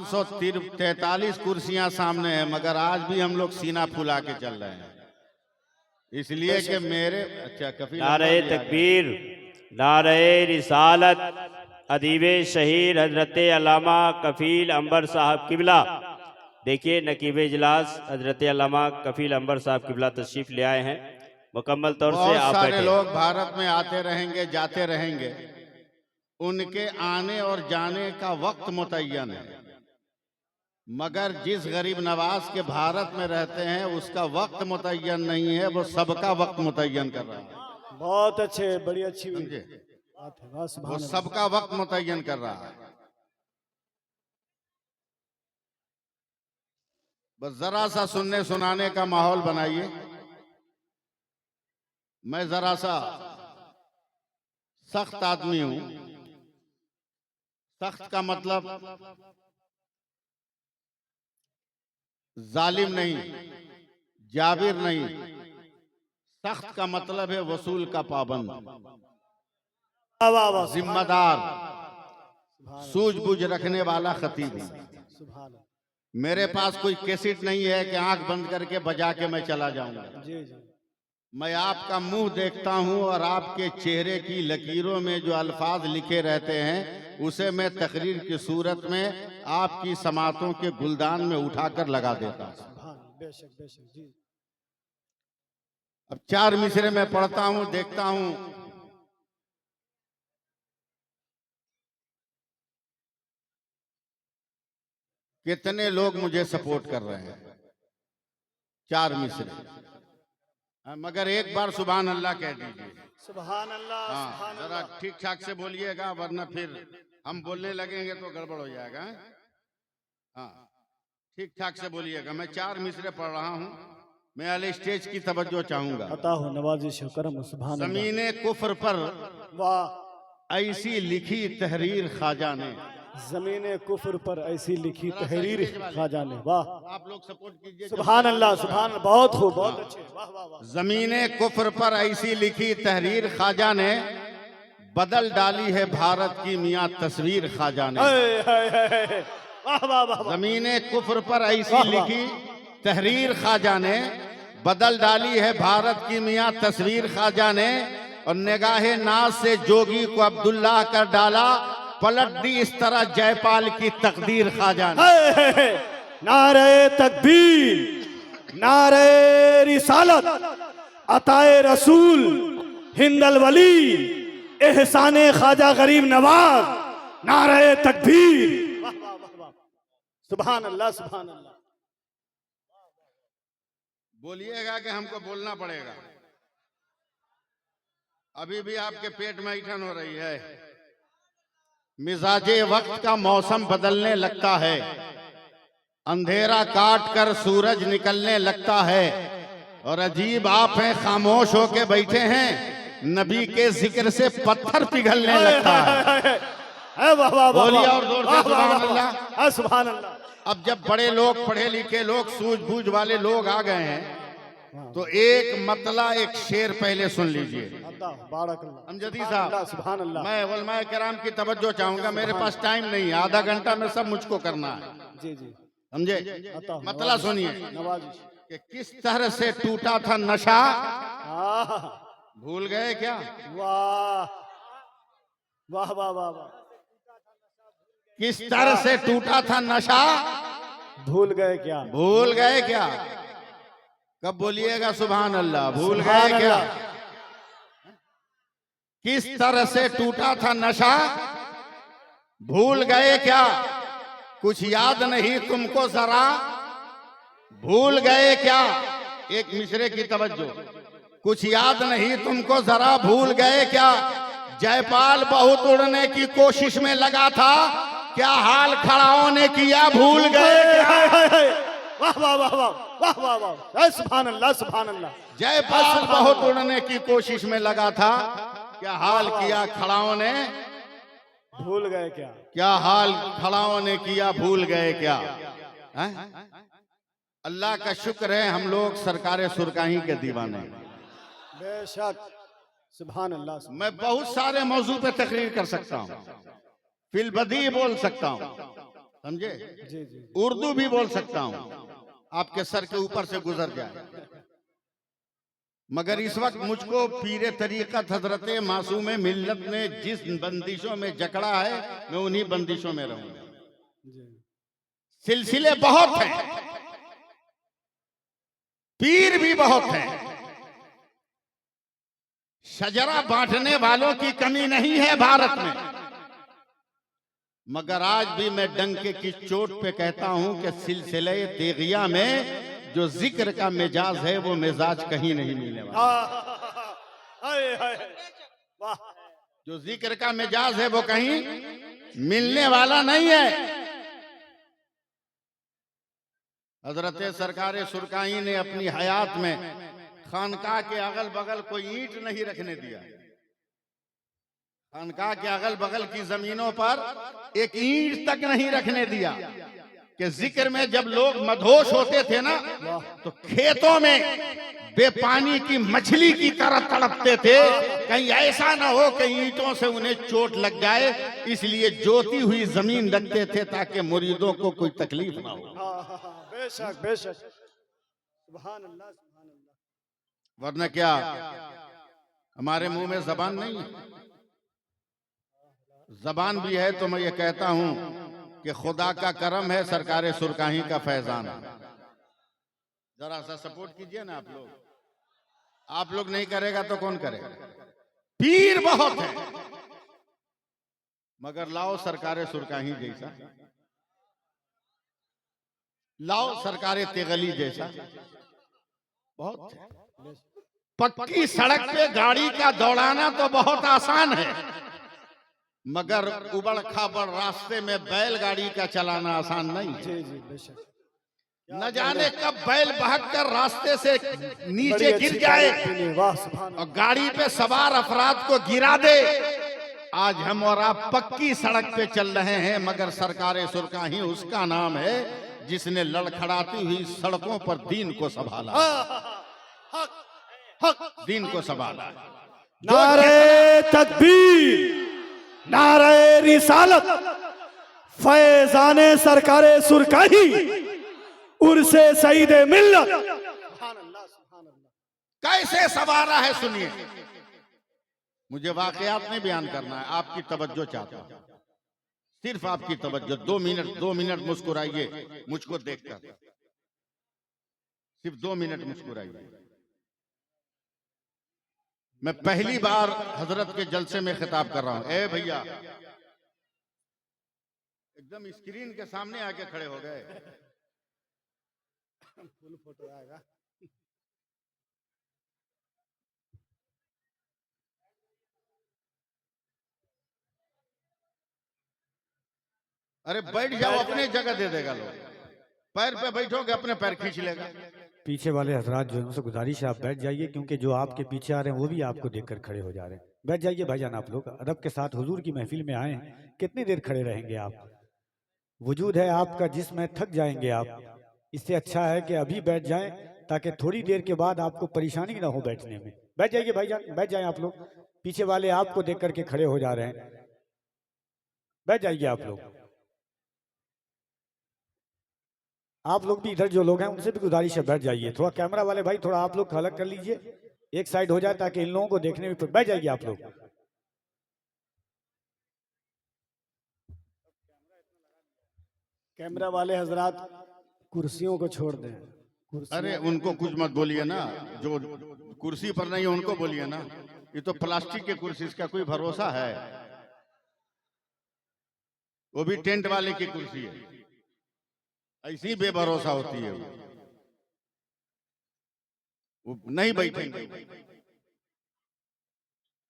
543 कुर्सियां सामने हैं, मगर आज भी हम लोग सीना फुला के चल रहे हैं, इसलिए कि मेरे कफील नारे तकबीर, नारे रिसालत, अदीबे शहीद हजरत अल्लामा कफील अंबर साहब किबला। देखिए नकीब इजलास हजरत अल्लामा कफील अंबर साहब किबला तशरीफ ले आए हैं। मुकम्मल तौर से बहुत आप सारे लोग भारत में आते रहेंगे, जाते रहेंगे, उनके आने और जाने का वक्त मुतय्यन है, मगर जिस गरीब नवाज के भारत में रहते हैं उसका वक्त मुतय्यन नहीं है, वो सबका वक्त मुतय्यन कर रहा है। बहुत अच्छे, बड़ी अच्छी बात है, वो सबका वक्त मुतय्यन कर रहा है। बस जरा सा सुनने सुनाने का माहौल बनाइए। मैं जरा सा सख्त आदमी हूं। सख्त का मतलब जालिम नहीं, जाबिर नहीं, सख्त का मतलब है वसूल का पाबंद, जिम्मेदार, सूझबूझ रखने वाला खतीब हूं। मेरे पास कोई कैसेट नहीं है कि आंख बंद करके बजा के मैं चला जाऊंगा। मैं आपका मुंह देखता हूं और आपके चेहरे की लकीरों में जो अल्फाज लिखे रहते हैं उसे मैं तकरीर की सूरत में आपकी समातों के गुलदान में उठाकर लगा देता हूं। बेशक बेशक जी। अब 4 मिसरे में पढ़ता हूं, देखता हूं कितने लोग मुझे सपोर्ट कर रहे हैं। 4 मिसरे, मगर एक बार सुभान अल्लाह कह दीजिए। सुभान अल्लाह। हाँ, जरा ठीक ठाक से बोलिएगा, वरना फिर हम बोलने लगेंगे तो गड़बड़ हो जाएगा। हाँ, ठीक ठाक से बोलिएगा। मैं 4 मिसरे पढ़ रहा हूँ, मैं अल स्टेज की तवज्जो चाहूंगा। अता हो नवाजिश करम सुभान अल्लाह। ज़मीने कुफ्र पर वाह, ऐसी लिखी तहरीर ख्वाजा ने। ज़मीने कुफ्र पर ऐसी लिखी तहरीर ख्वाजा ने। वाह, आप लोग सपोर्ट कीजिए। सुभान अल्लाह, सुभान अल्लाह, बहुत खूब, बहुत अच्छे। वाह वाह वाह। ज़मीने कुफ्र पर ऐसी लिखी तहरीर ख्वाजा ने, बदल डाली है भारत की मियाँ तस्वीर ख्वाजा ने। वाह वाह वाह। ज़मीने कुफ्र पर ऐसी लिखी तहरीर ख्वाजा ने, बदल डाली है भारत की मियाँ तस्वीर ख्वाजा ने, और निगाहे नाज से जोगी को अब्दुल्ला कर डाला, पलट दी इस तरह जयपाल की तकदीर ख्वाजा ने। नारे तकबीर, नारे रिसालत, अताए रसूल, हिंदल वली, एहसाने ख्वाजा गरीब नवाज, नारे तकबीर। सुभान अल्लाह, सुभान अल्लाह। बोलिएगा कि हमको बोलना पड़ेगा। अभी भी आपके पेट में ऐंठन हो रही है। मिजाजे वक्त का मौसम बदलने लगता है, अंधेरा काट कर सूरज निकलने लगता है, और अजीब आप हैं खामोश होके बैठे हैं, नबी के जिक्र से पत्थर पिघलने लगता है। बोलिए और जोर से सुभान अल्लाह, सुभान अल्लाह। अब जब बड़े लोग, पढ़े लिखे लोग, सूझबूझ वाले लोग आ गए हैं, तो एक मतला, एक शेर पहले सुन लीजिए। अमजदी साहब, सुभान अल्लाह। मैं उलमाए किराम की तवज्जो चाहूंगा, मेरे पास टाइम नहीं है, आधा घंटा में सब मुझको करना है। जी जी, समझे? मतला सुनिए कि किस तरह से टूटा था नशा, भूल गए क्या? वाह वाह वाह वाह वाह। किस तरह से टूटा था नशा, भूल गए क्या? भूल गए क्या? कब बोलिएगा सुभान अल्लाह? भूल गए क्या? किस तरह से टूटा था नशा, भूल गए क्या? कुछ याद नहीं तुमको जरा, भूल गए क्या? एक मिसरे की तवज्जो। कुछ याद नहीं तुमको जरा, भूल गए क्या? जयपाल बहुत उड़ने की कोशिश में लगा था, क्या हाल खड़ाओं ने किया, भूल गए क्या? वाह वाह वाह वाह वाह वाह वाह। सुभान अल्लाह, सुभान अल्लाह। जयपाल बहुत उड़ने की कोशिश में लगा था, क्या हाल किया खड़ाओं ने, भूल गए क्या? क्या हाल खड़ाओं ने किया, भूल गए क्या? अल्लाह का शुक्र है हम लोग सरकारे सुरकाही के दीवाने। बेशक, सुभान अल्लाह। मैं बहुत सारे मौजू पे तकरीर कर सकता हूँ, फिलबदी बोल सकता हूँ, समझे? जी जी उर्दू भी बोल सकता हूं, आपके सर के ऊपर से गुजर जाए, मगर इस वक्त मुझको पीरे तरीकत हजरत मासूम मिल्लत ने जिस बंदिशों में जकड़ा है, मैं उन्हीं बंदिशों में रहूंगा। जी सिलसिले बहुत हैं, पीर भी बहुत हैं, शजरा बांटने वालों की कमी नहीं है भारत में, मगर आज भी मैं डंके की चोट पे कहता हूं कि सिलसिले तेगिया में जो जिक्र का मिजाज है वो मिजाज कहीं नहीं मिलने वाला। हाय हाय वाह जो जिक्र का मिजाज है वो कहीं मिलने वाला नहीं है। हजरत सरकार सुरकाई ने अपनी हयात में खानकाह के अगल बगल कोई ईंट नहीं रखने दिया। खानकाह के अगल बगल की जमीनों पर एक ईंट तक नहीं रखने दिया कि जिक्र में जब लोग मदहोश होते थे ना, तो खेतों में बेपानी की मछली की तरह तड़पते थे, कहीं ऐसा ना हो कि ईंटों से उन्हें चोट लग जाए, इसलिए जोती हुई जमीन रखते थे ताकि मुरीदों को कोई तकलीफ ना हो। बेशक बेशक सुभान अल्लाह सुभान अल्लाह। वरना क्या हमारे मुंह में जबान नहीं है? जबान भी है तो मैं ये कहता हूं कि खुदा का करम है, सरकार सुरकाही का फैजान है। जरा सा सपोर्ट कीजिए ना आप लोग नहीं करेगा तो कौन करेगा? पीर बहुत है, मगर लाओ सरकार सुरकाही जैसा, लाओ सरकार तेगली जैसा, बहुत है। पक्की सड़क पे गाड़ी का दौड़ाना तो बहुत आसान है, मगर उबड़ खाबड़ रास्ते में बैलगाड़ी का चलाना आसान नहीं है। जी जी बेशक। न जाने कब बैल बहकर रास्ते से नीचे गिर जाए वाह सुभान और गाड़ी पे सवार अफराद को गिरा दे। आज हम और आप पक्की सड़क पे चल रहे हैं, मगर सरकार सुरकाही उसका नाम है जिसने लड़खड़ाती हुई सड़कों पर दीन को संभाला, दीन को संभाला। नारे तकबीर नारे रिसालत फैजाने सरकारे सुरकाही उर्से सईद मिल्लत। कैसे सवारा है सुनिए, मुझे वाकयात नहीं बयान करना है, आपकी तवज्जो चाहता हूं, सिर्फ आपकी तवज्जो। 2 मिनट मुस्कुराइए मुझको देखकर, सिर्फ 2 मिनट मुस्कुराइए। मैं पहली बार हजरत के जलसे में खिताब कर रहा हूं। ए भैया, एकदम स्क्रीन के सामने आके खड़े हो गए। फुल फोटो आएगा। अरे बैठ जाओ, अपने जगह दे देगा लोग। पैर पे बैठोगे अपने पैर खींच लेगा। पीछे वाले हजरात जो है उनसे गुजारिश है आप बैठ जाइए, क्योंकि जो आपके पीछे आ रहे हैं वो भी आपको देखकर खड़े हो जा रहे हैं। बैठ जाइए भाईजान, आप लोग अदब के साथ हुजूर की महफिल में आए हैं, कितनी देर खड़े रहेंगे आप? वजूद है आपका जिसमें थक जाएंगे आप। इससे अच्छा है कि अभी बैठ जाएं ताकि थोड़ी देर के बाद आपको परेशानी ना हो बैठने में। बैठ जाइए भाईजान, बैठ जाएं आप लोग। पीछे वाले आपको देख करके खड़े हो जा रहे हैं, बैठ जाइए आप लोग। आप लोग भी इधर जो लोग हैं उनसे भी गुजारिश है बैठ जाइए। थोड़ा कैमरा वाले भाई थोड़ा आप लोग अलग कर लीजिए, एक साइड हो जाए ताकि इन लोगों को देखने में। बैठ जाइए आप लोग। कैमरा वाले हजरात कुर्सियों को छोड़ दें। अरे उनको कुछ मत बोलिए ना, जो कुर्सी पर नहीं है उनको बोलिए ना। ये तो प्लास्टिक के कुर्सी, इसका कोई भरोसा है? वो भी टेंट वाले की कुर्सी है, ऐसी बेभरोसा होती है। वो नहीं बैठेंगे,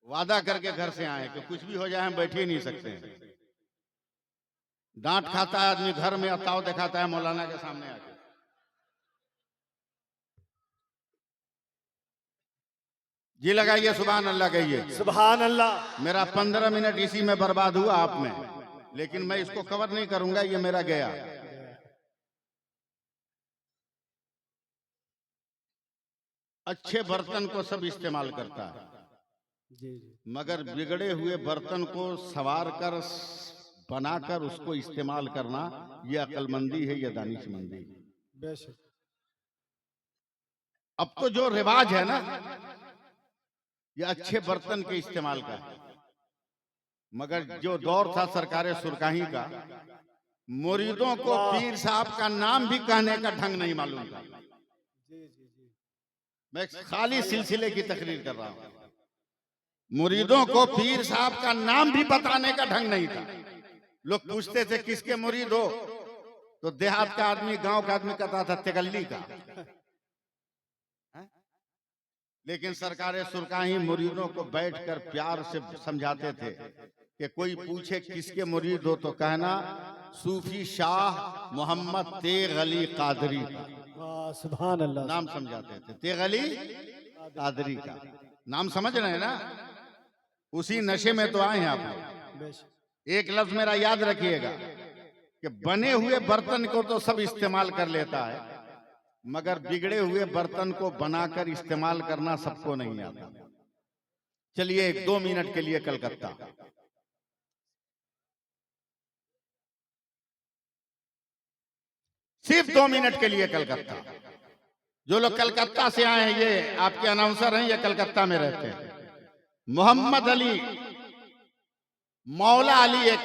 वादा करके घर से आए कि कुछ भी हो जाए हम बैठ ही नहीं सकते हैं। डांट खाता है आदमी, घर में अताव दिखाता है मौलाना के सामने आके। जी लगाइए, सुभान अल्लाह कहिए। सुभान अल्लाह। मेरा 15 मिनट इसी में बर्बाद हुआ आप में, लेकिन मैं इसको कवर नहीं करूंगा, ये मेरा गया। अच्छे बर्तन को सब इस्तेमाल करता है, जी जी मगर बिगड़े हुए बर्तन को संवार कर बनाकर उसको इस्तेमाल करना, ये अक्लमंदी है, ये दानिशमंदी है। बेशक। अब तो जो रिवाज है ना, ये अच्छे बर्तन के इस्तेमाल का है, मगर जो दौर था सरकारे सुरकाही का, मुरीदों को पीर साहब का नाम भी कहने का ढंग नहीं मालूम था। मैं एक खाली सिलसिले की तकरीर कर रहा हूं। मुरीदों को पीर साहब का नाम भी बताने का ढंग नहीं था। लोग पूछते थे किसके मुरीद हो, तो देहात का आदमी, गांव का आदमी कहता था तेगल्ली का। लेकिन सरकारे सुरकाही मुरीदों को बैठकर प्यार से समझाते थे कि कोई पूछे किसके मुरीद हो तो कहना सूफी शाह मोहम्मद तेग अली कादरी का। वाह, सुभान अल्लाह। नाम समझाते थे, तेग अली कादरी का नाम समझ रहे हैं ना। उसी नशे में तो आए हैं आप लोग। बेशक। एक लफ्ज मेरा याद रखिएगा कि बने हुए बर्तन को तो सब इस्तेमाल कर लेता है, मगर बिगड़े हुए बर्तन को बनाकर इस्तेमाल करना सबको नहीं आता। चलिए 1-2 मिनट के लिए कलकत्ता। सिर्फ 2 मिनट के लिए कलकत्ता। जो लोग कलकत्ता से आए हैं, ये आपके अनाउंसर हैं, ये कलकत्ता में रहते हैं। मोहम्मद अली, मौला अली एक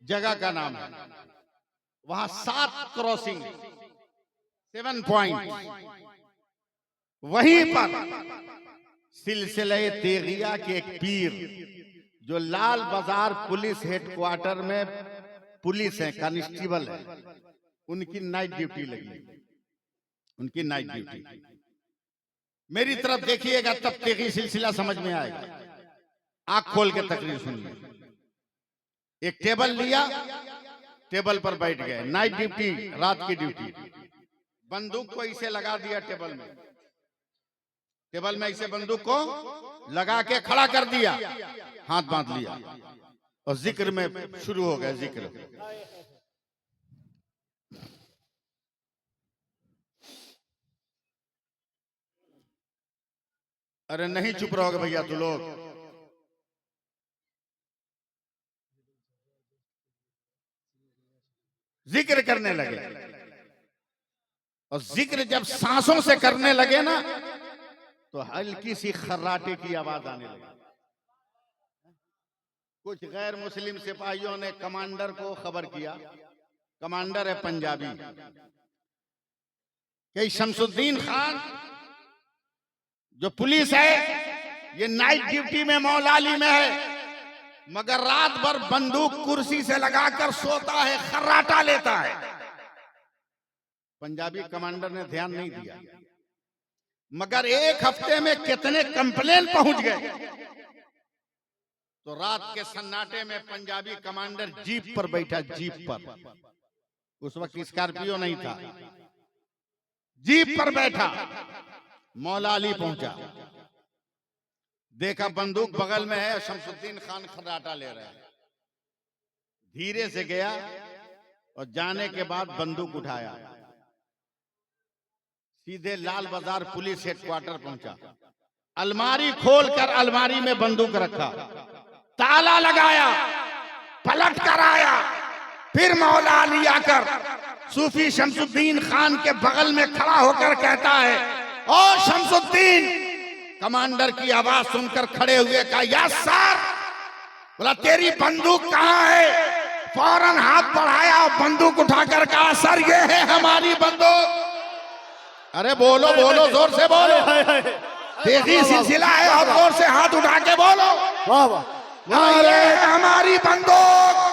जगह का नाम है। वहां 7 क्रॉसिंग, 7 पॉइंट, वहीं पर सिलसिले तेगिया के एक पीर जो लाल बाजार पुलिस हेडक्वार्टर में पुलिस है, कांस्टेबल है, उनकी नाइट ड्यूटी लगी। उनकी नाइट ड्यूटी। मेरी तरफ देखिएगा तब तेगी सिलसिला समझ में आएगा। आंख खोल के तकरीर सुनिए। एक टेबल लिया, टेबल पर बैठ गए, नाइट ड्यूटी, रात की ड्यूटी। बंदूक को इसे लगा दिया टेबल में, टेबल में इसे बंदूक को लगा के खड़ा कर दिया, हाथ बांध लिया और जिक्र में शुरू हो गए। जिक्र अरे नहीं चुप रहोगे भैया तू लोग। जिक्र करने लगे और जिक्र जब सांसों से करने लगे ना, तो हल्की सी खर्राटे की आवाज आने लगी। कुछ गैर मुस्लिम सिपाहियों ने कमांडर को खबर किया, कमांडर है पंजाबी, कि शमसुद्दीन खान जो पुलिस है ये नाइट ड्यूटी में मौला अली में है, मगर रात भर बंदूक कुर्सी से लगाकर सोता है, खर्राटा लेता है। पंजाबी कमांडर ने ध्यान नहीं दिया, मगर एक हफ्ते में कितने कंप्लेन पहुंच गए। तो रात के सन्नाटे में पंजाबी कमांडर जीप पर बैठा, जीप पर, उस वक्त स्कॉर्पियो नहीं था, जीप पर बैठा। मौला अली पहुंचा, देखा बंदूक बगल में है, शमसुद्दीन खान खर्राटा ले रहे हैं। धीरे से गया और जाने के बाद बंदूक उठाया, सीधे लाल बाजार पुलिस हेडक्वार्टर पहुंचा। अलमारी खोलकर अलमारी में बंदूक रखा, ताला लगाया, पलट कर आया। फिर मौला अली आकर सूफी शमसुद्दीन खान के बगल में खड़ा होकर कहता है, ओ शमसुद्दीन। कमांडर की आवाज सुनकर खड़े हुए कहा, यस सर। बोला तेरी बंदूक कहां है? फौरन हाथ बढ़ाया और बंदूक उठाकर कहा, सर ये है हमारी बंदूक। अरे बोलो बोलो, जोर से बोलो, तेजी सिलसिला है और जोर से हाथ उठा के बोलो। वाह वाह। अरे हमारी बंदूक।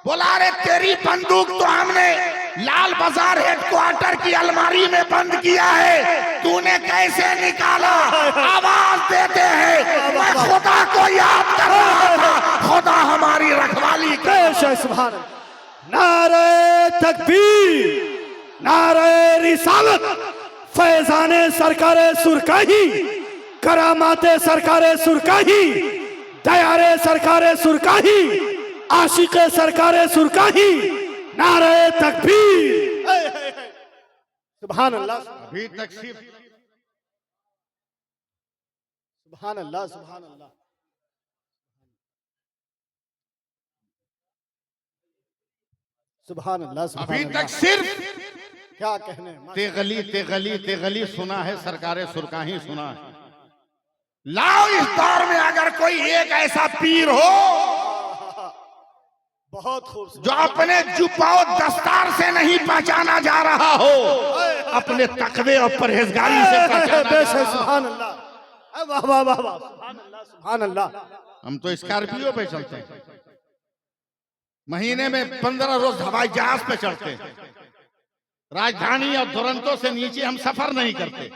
बोला अरे तेरी बंदूक तो हमने लाल बाजार हेडक्वार्टर की अलमारी में बंद किया है, तूने कैसे निकाला? आवाज देते हैं, मैं खुदा को याद कर रहा था, खुदा हमारी रखवाली करे। सुभान अल्लाह। नारे तकबीर, नारे रिसालत, फैजाने सरकारे सुरकाही, करामाते सरकारे सुरकाही, दयारे सरकारे सुरकाही, आशिके सरकारे सुरकाही, नारे तकबीर। सुभान अल्लाह। अभी तक सिर्फ सुभान अल्लाह, सुभान अल्लाह। सुभान अल्लाह सुभान अभी अल्लाह। तक सिर्फ क्या कहने तेगली तेगली तेगली सुना है, सरकारे सुरकाही सुना है। लाओ इस दौर में अगर कोई एक ऐसा पीर हो बहुत खूब जो अपने जुबाओ दस्तार से नहीं पहचाना जा रहा हो, अपने तकवे और परहेजगारी से पहचाना जा बेशक रहा हो। सुभान अल्लाह। वाह वाह वाह वाह सुभान अल्लाह सुभान अल्लाह। हम तो स्कॉर्पियो पे चलते हैं, महीने में 15 रोज हवाई जहाज पे चढ़ते हैं, राजधानी और दुरंतो से नीचे हम सफर नहीं करते।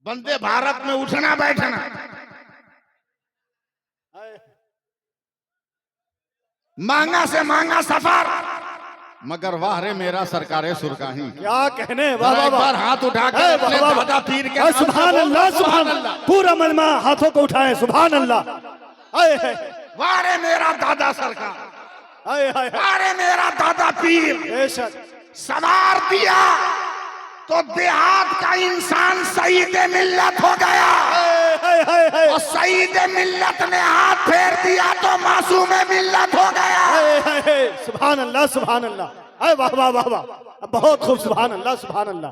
वंदे भारत में उठना बैठना, महंगा से महंगा सफर, मगर वाह रे मेरा सरकारे सुरकाही। क्या कहने वाह वाह एक वाह। बार हाथ उठा कर वाह, अपने वाह, वाह। दादा पीर के सुभान अल्लाह सुभान अल्लाह। पूरा मजमा हाथों को उठाए सुभान अल्लाह। हाय हाय वाह रे मेरा दादा सरकार, हाय हाय। वाह रे मेरा दादा पीर। बेशक सवार दिया तो देहात का इंसान शहीद मिल्लत हो गया, हाय हाय हाय और शहीद मिल्लत ने हाथ फेर दिया तो मासूम मिल्लत हो गया। हाय हाय हाय। सुभान अल्लाह सुभान अल्लाह। हाय वाह वाह वाह वाह। बहुत खूब सुभान अल्लाह सुभान अल्लाह।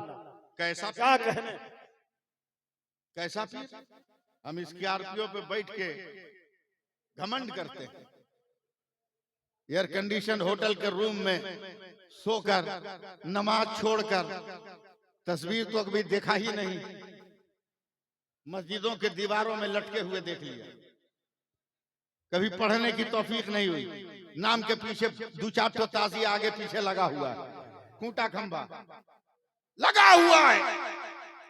कैसा क्या कहने। कैसा पीर? हम स्कॉर्पियो पे बैठ के घमंड करते हैं, एयर कंडीशन होटल के रूम में सोकर, नमाज छोड़कर, तस्वीर तो कभी देखा ही नहीं, मस्जिदों के दीवारों में लटके हुए देख लिया, कभी पढ़ने की तौफीक नहीं हुई। नाम के पीछे 2-4 तो ताजी आगे पीछे लगा हुआ है, खूंटा खंबा लगा हुआ है।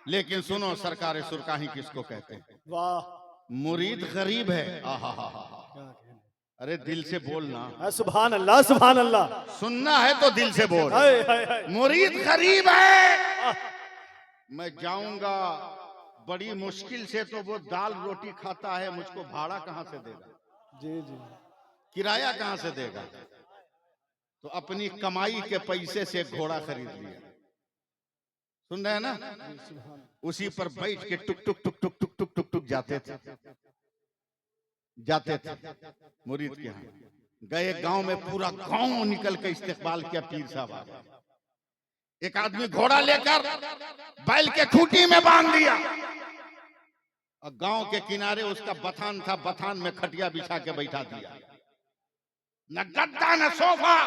लेकिन सुनो, सरकारे सुरकाही किसको कहते हैं? वाह मुरीद गरीब है। आहा, क्या कहने। अरे दिल से बोलना, सुभान अल्लाह सुभान अल्लाह। सुनना है तो दिल से बोल। हाय हाय हाय। मुरीद गरीब है, मैं जाऊंगा बड़ी मुश्किल से, तो वो दाल रोटी खाता है, मुझको भाड़ा कहां से देगा, जी जी किराया कहां से देगा? तो अपनी कमाई के पैसे से घोड़ा खरीद लिया। सुन रहे हैं ना? उसी पर बैठ के टुक टुक टुक टुक टुक टुक टुक टुक जाते थे मुरीद के यहाँ। गए गांव में, पूरा गांव निकल के इस्तेकबाल किया, पीर साहब आ गए। एक आदमी घोड़ा लेकर बैल के खूंटी में बांध दिया, और गांव के किनारे उसका बथान था, बथान में खटिया बिछा के बैठा दिया। न गद्दा न सोफा,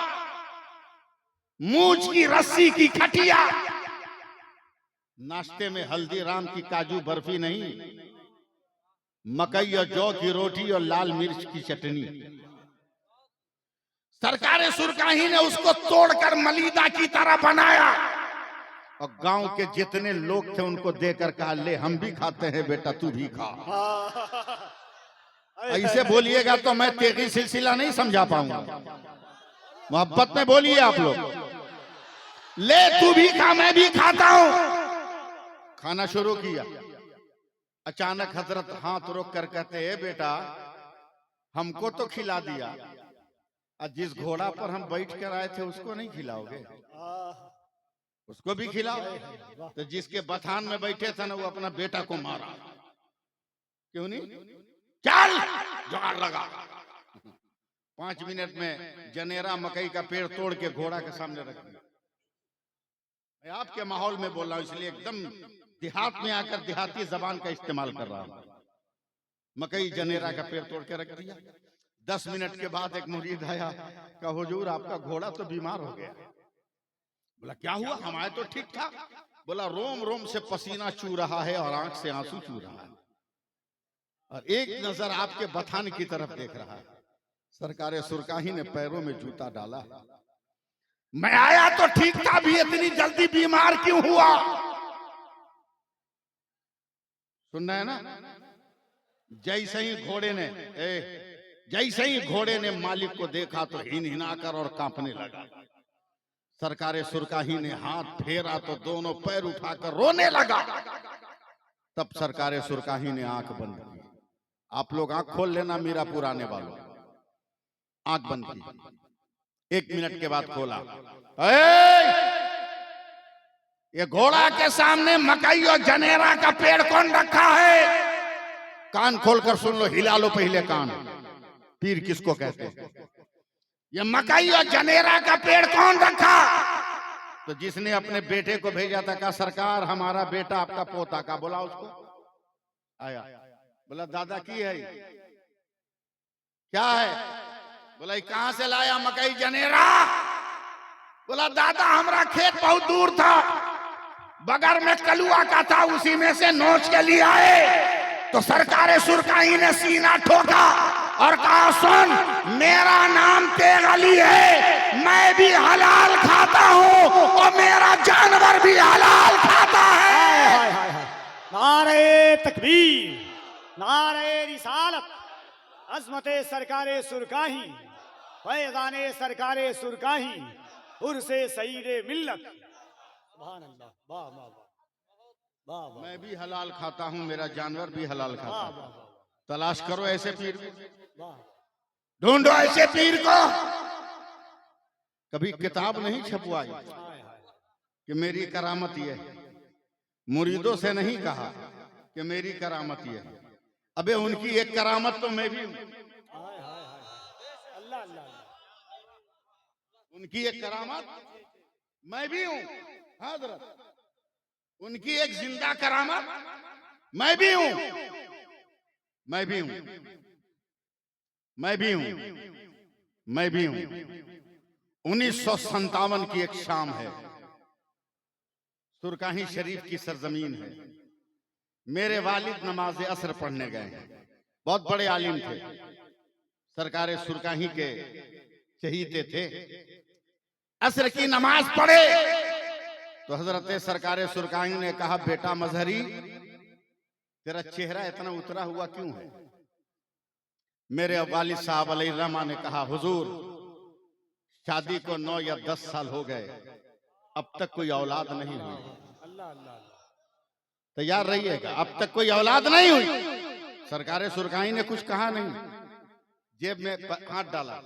मूंछ की रस्सी की खटिया। नाश्ते में हल्दीराम की काजू बर्फी नहीं, मकई और जौ की रोटी और लाल मिर्च की चटनी। सरकारे सुरकाही ने उसको तोड़कर मलीदा की तरह बनाया, और गांव के जितने लोग थे उनको देकर कहा, ले हम भी खाते हैं बेटा, तू भी खा। ऐसे बोलिएगा तो मैं तेगी सिलसिला नहीं समझा पाऊंगा, मोहब्बत में बोलिए आप लोग। ले तू भी खा, मैं भी खाता हूं। खाना शुरू किया, अचानक हजरत हाथ रोक कर कहते हैं, बेटा हमको तो खिला दिया, और जिस घोड़ा पर हम बैठ कर आए थे उसको नहीं खिलाओगे? उसको भी खिलाओ। तो जिसके बथान में बैठे थे ना, वो अपना बेटा को मारा। क्यों नहीं? चल जुगाड़ लगा। 5 मिनट में जनेरा मकई का पेड़ तोड़ के घोड़ा के सामने रख दिया। मैं आपके माहौल में बोल रहा हूं, इसलिए एकदम देहात में आकर देहाती जबान का इस्तेमाल कर रहा हूं। मकई जनेरा का पेड़ तोड़ के रख दिया। 10 मिनट के बाद एक मुरीद आया, कहा हुजूर आपका घोड़ा तो बीमार हो गया। बोला क्या हुआ? हमारे तो ठीक था। बोला रोम रोम से पसीना चू रहा है और आंख से आंसू चू रहा है, और एक नजर आपके बथान की तरफ देख रहा है। सरकारे सुरकाही ने पैरों में जूता डाला। मैं आया तो ठीक था, भी इतनी जल्दी बीमार क्यों हुआ? सुन रहे हैं ना? जैसे ही घोड़े ने मालिक को देखा तो हिन हिनाकर और कांपने लगा। सरकारे सुरकाही ने हाथ फेरा तो दोनों पैर उठाकर रोने लगा। तब सरकारे सुरकाही ने आंख बंद की। आप लोग आंख खोल लेना, मीरापुर आने वालों, आंख बंद की। 1 मिनट के बाद खोला। ये घोड़ा के सामने मकई और जनेरा का पेड़ कौन रखा है? कान खोलकर सुन लो, हिला लो पहले कान। पीर किसको कहते हैं? ये मकई और जनेरा का पेड़ कौन रखा? तो जिसने अपने बेटे को भेजा था, कहा सरकार हमारा बेटा आपका पोता का। बोला उसको, आया, बोला दादा की है क्या है? बोला कहां से लाया मकई जनेरा? बोला दादा हमारा खेत बहुत दूर था, बगल में कलुआ का था, उसी में से नोच के लिए आए। तो सरकार सुरकाई ने सीना ठोका और कहा सुन, मेरा नाम तेग अली है, मैं भी हलाल खाता हूं और मेरा जानवर भी हलाल खाता है। हाय हाय हाय। नारे तकबीर, नारे रिसालत, अजमते सरकारे सुरकाही, फैजाने सरकारे सुरकाही, उर्से सईदे मिल्लत। सुभान अल्लाह, वाह वाह वाह वाह। मैं भी हलाल खाता हूं, मेरा जानवर भी हलाल खाता है। तलाश करो ऐसे पीर, ढूंढो ऐसे पीर को। कभी किताब नहीं छपवाई कि मेरी करामत ये है, मुरीदों से नहीं कहा कि मेरी करामत ये है। अबे उनकी एक करामत तो मैं भी हूं, अल्लाह अल्लाह। उनकी एक करामत मैं भी हूं हजरत, उनकी एक जिंदा करामत मैं भी हूं, मैं भी हूं, मैं भी हूं, मैं भी हूं। 1957 की एक शाम है, सुरकाही शरीफ की सरजमीन है। मेरे वालिद नमाज असर पढ़ने गए हैं, बहुत बड़े आलिम थे, सरकार सुरकाही के चहीते थे। असर की नमाज पढ़े तो हजरत सरकार सुरकाही ने कहा बेटा मजहरी, तेरा चेहरा इतना उतरा हुआ क्यों है? मेरे वालिद साहब अलैहिर्रहमा ने कहा हुजूर, शादी को 9 या 10 साल हो गए, अब तक कोई औलाद नहीं हुई। अल्लाह अल्लाह। तैयार रहिएगा, अब तक कोई औलाद नहीं हुई। सरकार सुरकाही ने कुछ कहा नहीं, जेब में हाथ डाला,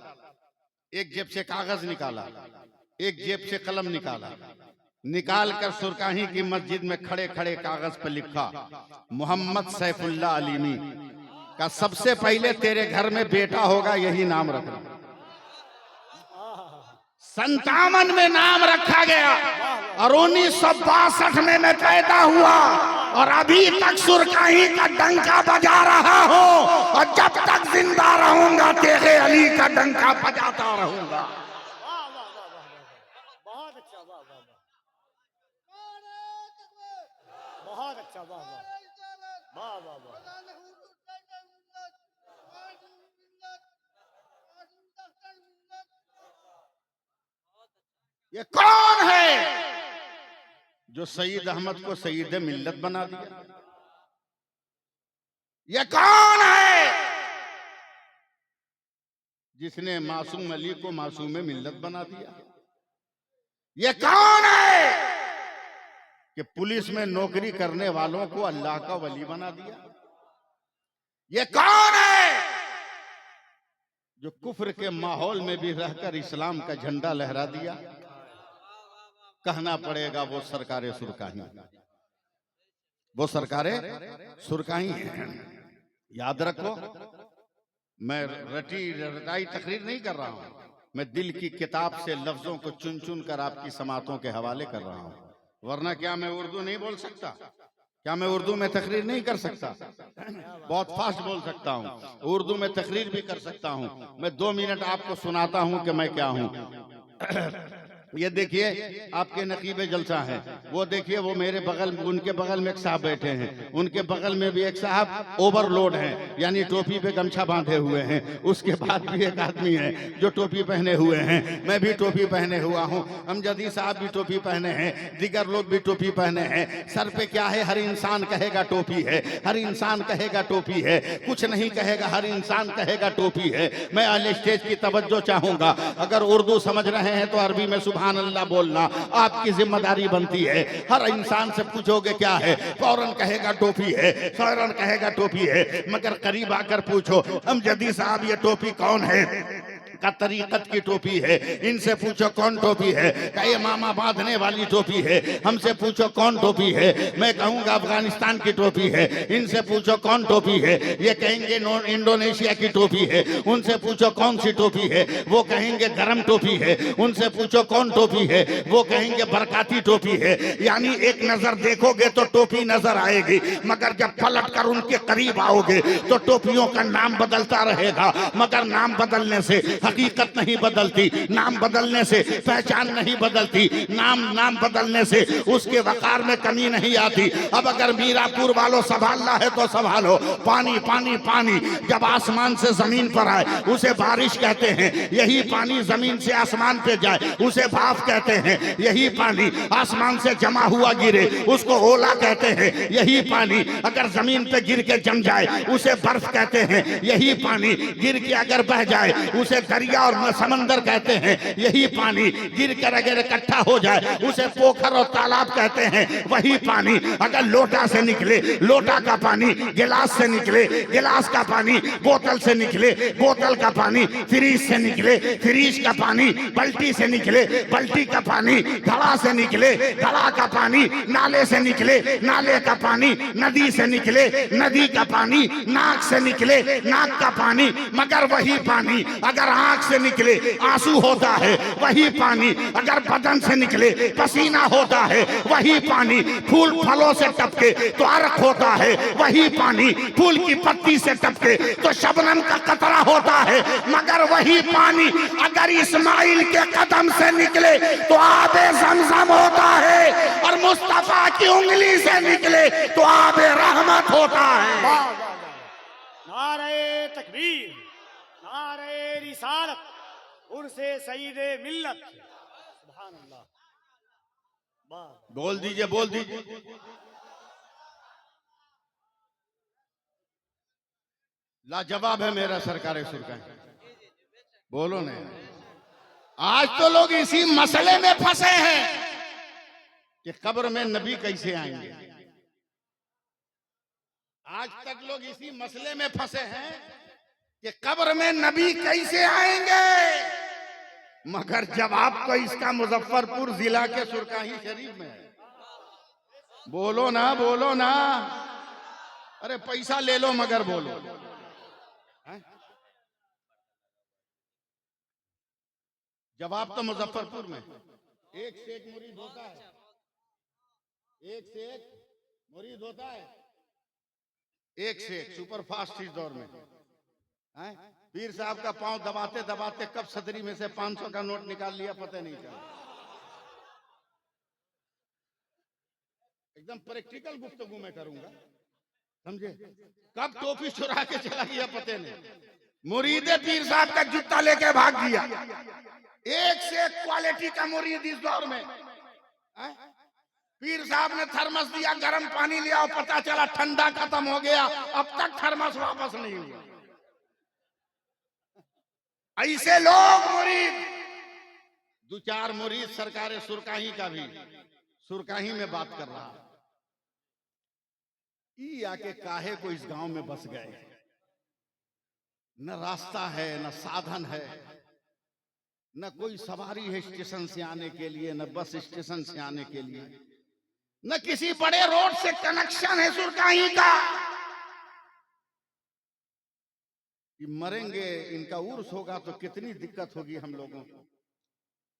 एक जेब से कागज निकाला, एक जेब से कलम निकाला, निकाल कर सुरकाही की मस्जिद में खड़े खड़े कागज पर लिखा मोहम्मद सैफुल्लाह अलीमी का सबसे पहले तेरे घर में बेटा होगा, यही नाम रखना। 57 में नाम रखा गया और 1962 में मैं पैदा हुआ और अभी तक सुरकाही का डंका बजा रहा हूं और जब तक जिंदा रहूंगा तेरे अली का डंका बजाता रहूंगा। बहुत अच्छा, वाह वाह वाह, बहुत अच्छा, वाह वाह वाह वाह वाह। ये कौन है जो सईद अहमद को सईद मिल्लत बना दिया? ये कौन है जिसने मासूम अली को मासूम मिल्लत बना दिया? ये कौन है कि पुलिस में नौकरी करने वालों को अल्लाह का वली बना दिया? ये कौन है जो कुफ्र के माहौल में भी रहकर इस्लाम का झंडा लहरा दिया? कहना पड़ेगा वो सरकारे सुरकाही, वो सरकारे सुरकाही है। याद रखो, मैं रटाई तकरीर नहीं कर रहा हूं, मैं दिल की किताब से लफ्जों को चुन चुन कर आपकी समातों के हवाले कर रहा हूं। वरना क्या मैं उर्दू नहीं बोल सकता? क्या मैं उर्दू में तकरीर नहीं कर सकता? बहुत फास्ट बोल सकता हूं, उर्दू में तकरीर भी कर सकता हूं। मैं 2 मिनट आपको सुनाता हूं कि मैं क्या हूं। ये देखिए आपके नकीबे जलसा है, वो देखिए वो मेरे बगल, उनके बगल में एक साहब बैठे हैं, उनके बगल में भी एक साहब ओवरलोड हैं, यानी टोपी पे गमछा बांधे हुए हैं। उसके बाद भी एक आदमी है जो टोपी पहने हुए हैं, मैं भी टोपी पहने हुआ हूँ, अमजदी साहब भी टोपी पहने हैं, दिगर लोग भी टोपी पहने हैं। सर पे क्या है? हर इंसान कहेगा टोपी है, हर इंसान कहेगा टोपी है, कुछ नहीं कहेगा, हर इंसान कहेगा टोपी है। मैं अहले स्टेज की तवज्जो चाहूंगा, अगर उर्दू समझ रहे हैं तो अरबी में सुभान अल्लाह बोलना आपकी जिम्मेदारी बनती है। हर इंसान से पूछोगे क्या है, फौरन कहेगा टोपी है, फौरन कहेगा टोपी है। मगर करीब आकर पूछो अमजदी साहब ये टोपी कौन है, का तरीकत की टोपी है। इनसे पूछो कौन टोपी है, क्या ये मामा बांधने वाली टोपी है। हमसे पूछो कौन टोपी है, मैं कहूंगा अफगानिस्तान की टोपी है। इनसे पूछो कौन टोपी है, ये कहेंगे इंडोनेशिया की टोपी है। उनसे पूछो कौन सी टोपी है, वो कहेंगे गरम टोपी है। उनसे पूछो कौन टोपी है, वो कहेंगे बरकाती टोपी है। यानी एक नजर देखोगे तो टोपी नजर आएगी, मगर जब पलट कर उनके करीब आओगे तो टोपियों का नाम बदलता रहेगा, मगर नाम बदलने से हकीकत नहीं बदलती, नाम बदलने से पहचान नहीं बदलती, नाम बदलने से उसके वकार में कमी नहीं आती। अब अगर मीरापुर वालों संभालना है तो संभालो। पानी पानी पानी जब आसमान से जमीन पर आए उसे बारिश कहते हैं, यही पानी जमीन से आसमान पे जाए उसे भाप कहते हैं, यही पानी आसमान से जमा हुआ गिरे उसको ओला कहते हैं, यही पानी अगर जमीन पे गिर के जम जाए उसे बर्फ कहते हैं, यही पानी गिर के अगर बह जाए उसे दरिया और समंदर कहते हैं, यही पानी गिर कर अगर इकट्ठा हो जाए उसे पोखर और तालाब कहते हैं, वही पानी अगर लोटा से निकले, लोटा का पानी गिलास से निकले, गिलास का पानी बोतल से निकले, बोतल का पानी फ्रीज से निकले, फ्रीज का पानी बाल्टी से निकले, बाल्टी का पानी घड़ा से निकले, घड़ा का पानी नाले से निकले, नाले का पानी नदी से निकले, नदी का पानी नाक से निकले, नाक का पानी मगर वही पानी अगर आंख से निकले आंसू होता है, वही पानी अगर बदन से निकले पसीना होता है, वही पानी फूल फलों से टपके तो अर्क होता है, वही पानी फूल की पत्ती से टपके तो शबनम का कतरा होता है, मगर वही पानी अगर इस्माइल के कदम से निकले तो आबे ज़मज़म होता है, और मुस्तफा की उंगली से निकले तो आबे रहमत होता है। नारे तकबीर, नारे रिसालत, उर्से सईदे मिल्लत। सुभान अल्लाह। बोल दीजिए, बोल दीजिए। लाजवाब है मेरा सरकारे सुरकाई, बोलो नहीं। आज तो लोग इसी मसले में फंसे हैं कि कब्र में नबी कैसे आएंगे। आज तक लोग इसी मसले में फंसे हैं कि कब्र में नबी कैसे आएंगे, मगर जवाब तो इसका मुजफ्फरपुर जिला के सुरकाही शरीफ में है। बोलो ना, बोलो ना, अरे पैसा ले लो मगर बोलो। जवाब तो मुजफ्फरपुर में एक से एक मुरीद होता है, एक से एक मुरीद होता है, एक से एक सुपर फास्ट इस दौर में। पीर साहब का पांव दबाते दबाते कब सदरी में से 500 का नोट निकाल लिया पता नहीं चला। एकदम प्रैक्टिकल गुफ्तगू में करूंगा, समझे। कब टोपी चुरा के चला गया पता नहीं। मुरीदे पीर साहब का जूता लेके भाग गया। एक से एक क्वालिटी का मुरीद इस दौर में। पीर साहब ने थर्मस दिया, गर्म पानी लिया और पता चला ठंडा खत्म हो गया, अब तक थर्मस वापस नहीं हुआ। ऐसे लोग मुरीद, दो चार मुरीद सरकारे सुरकाही का भी सुरकाही में बात कर रहा है। ई आके काहे को इस गांव में बस गए, न रास्ता है न साधन है, न कोई सवारी है स्टेशन से आने के लिए, न बस स्टेशन से आने के लिए, न किसी बड़े रोड से कनेक्शन है सुरकाही का। ये मरेंगे, इनका उर्स होगा तो कितनी दिक्कत होगी हम लोगों को।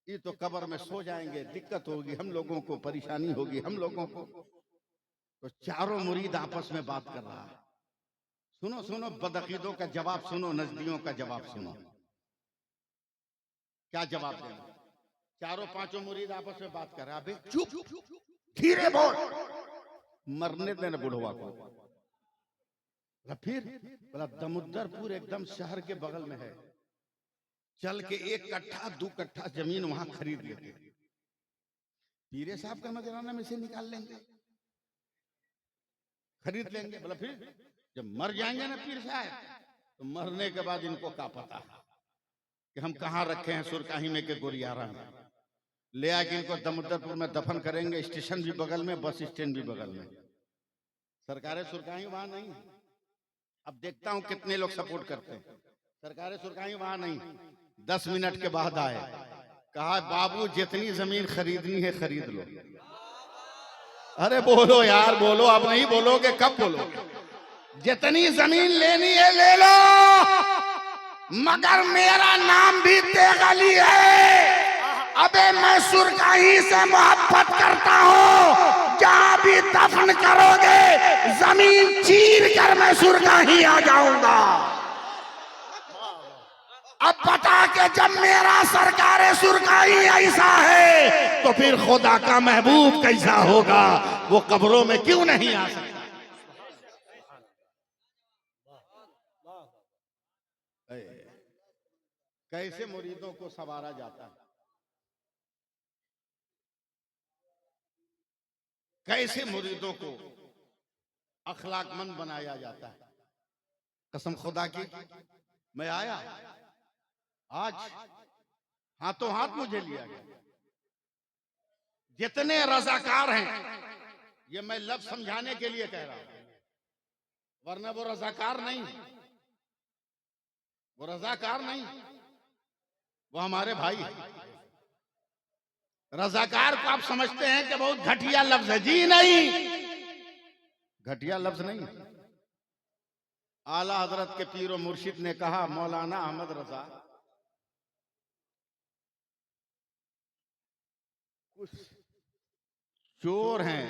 ये तो कब्र में सो जाएंगे, दिक्कत होगी हम लोगों को, परेशानी होगी हम लोगों को। तो चारों मुरीद आपस में बात कर रहा है। सुनो सुनो, बदअकीदों का जवाब सुनो, नजदियों का जवाब सुनो। क्या जवाब देना? चारों पांचों मुरीद आपस में बात कर रहे हैं। अबे चुप, धीरे बोल, मरने देना बुढ़वा को। फिर बोला दमुद्दरपुर एकदम शहर के बगल में है, चल के 1 कट्ठा 2 कट्ठा जमीन वहां खरीद लेते, पीरे साहब का नजराना में से निकाल लेंगे, खरीद लेंगे। बोला फिर जब मर जाएंगे ना पीर साहब, तो मरने के बाद इनको क्या पता कि हम कहाँ रखे हैं सुरकाही में के गोरियारा में। ले आके इनको दमुद्दरपुर में दफन करेंगे, स्टेशन भी बगल में, बस स्टैंड भी बगल में। सरकारें सुरकाही वहां नहीं है। अब देखता हूं कितने लोग सपोर्ट करते हैं। सरकारें सुरकाही वहां नहीं, 10 मिनट के बाद आए, कहा बाबू जितनी जमीन खरीदनी है खरीद लो। अरे बोलो यार बोलो, अब नहीं बोलोगे कब बोलोगे? जितनी जमीन लेनी है ले लो, मगर मेरा नाम भी तेगली है। अबे मैं सुरकाही से मोहब्बत करता हूँ, जहाँ भी दफन करोगे जमीन चीर कर मैं सुरकाही आ जाऊंगा। अब बता के जब मेरा सरकार सुरकाही ऐसा है तो फिर खुदा का महबूब कैसा होगा? वो कब्रों में क्यों नहीं आ सकता? कैसे मुरीदों को संवारा जाता है, कैसे मुरीदों को अखलाकमंद बनाया जाता है। कसम खुदा की, मैं आया आज हाथों हाथ मुझे लिया गया। जितने रजाकार हैं, ये मैं लफ्ज समझाने के लिए कह रहा हूं, वरना वो रजाकार नहीं, वो रजाकार नहीं, वो हमारे भाई हैं। रजाकार को आप समझते हैं कि बहुत घटिया लफ्ज है। जी नहीं, घटिया लफ्ज नहीं। आला हजरत के पीर और मुर्शिद ने कहा, मौलाना अहमद रजा, कुछ चोर हैं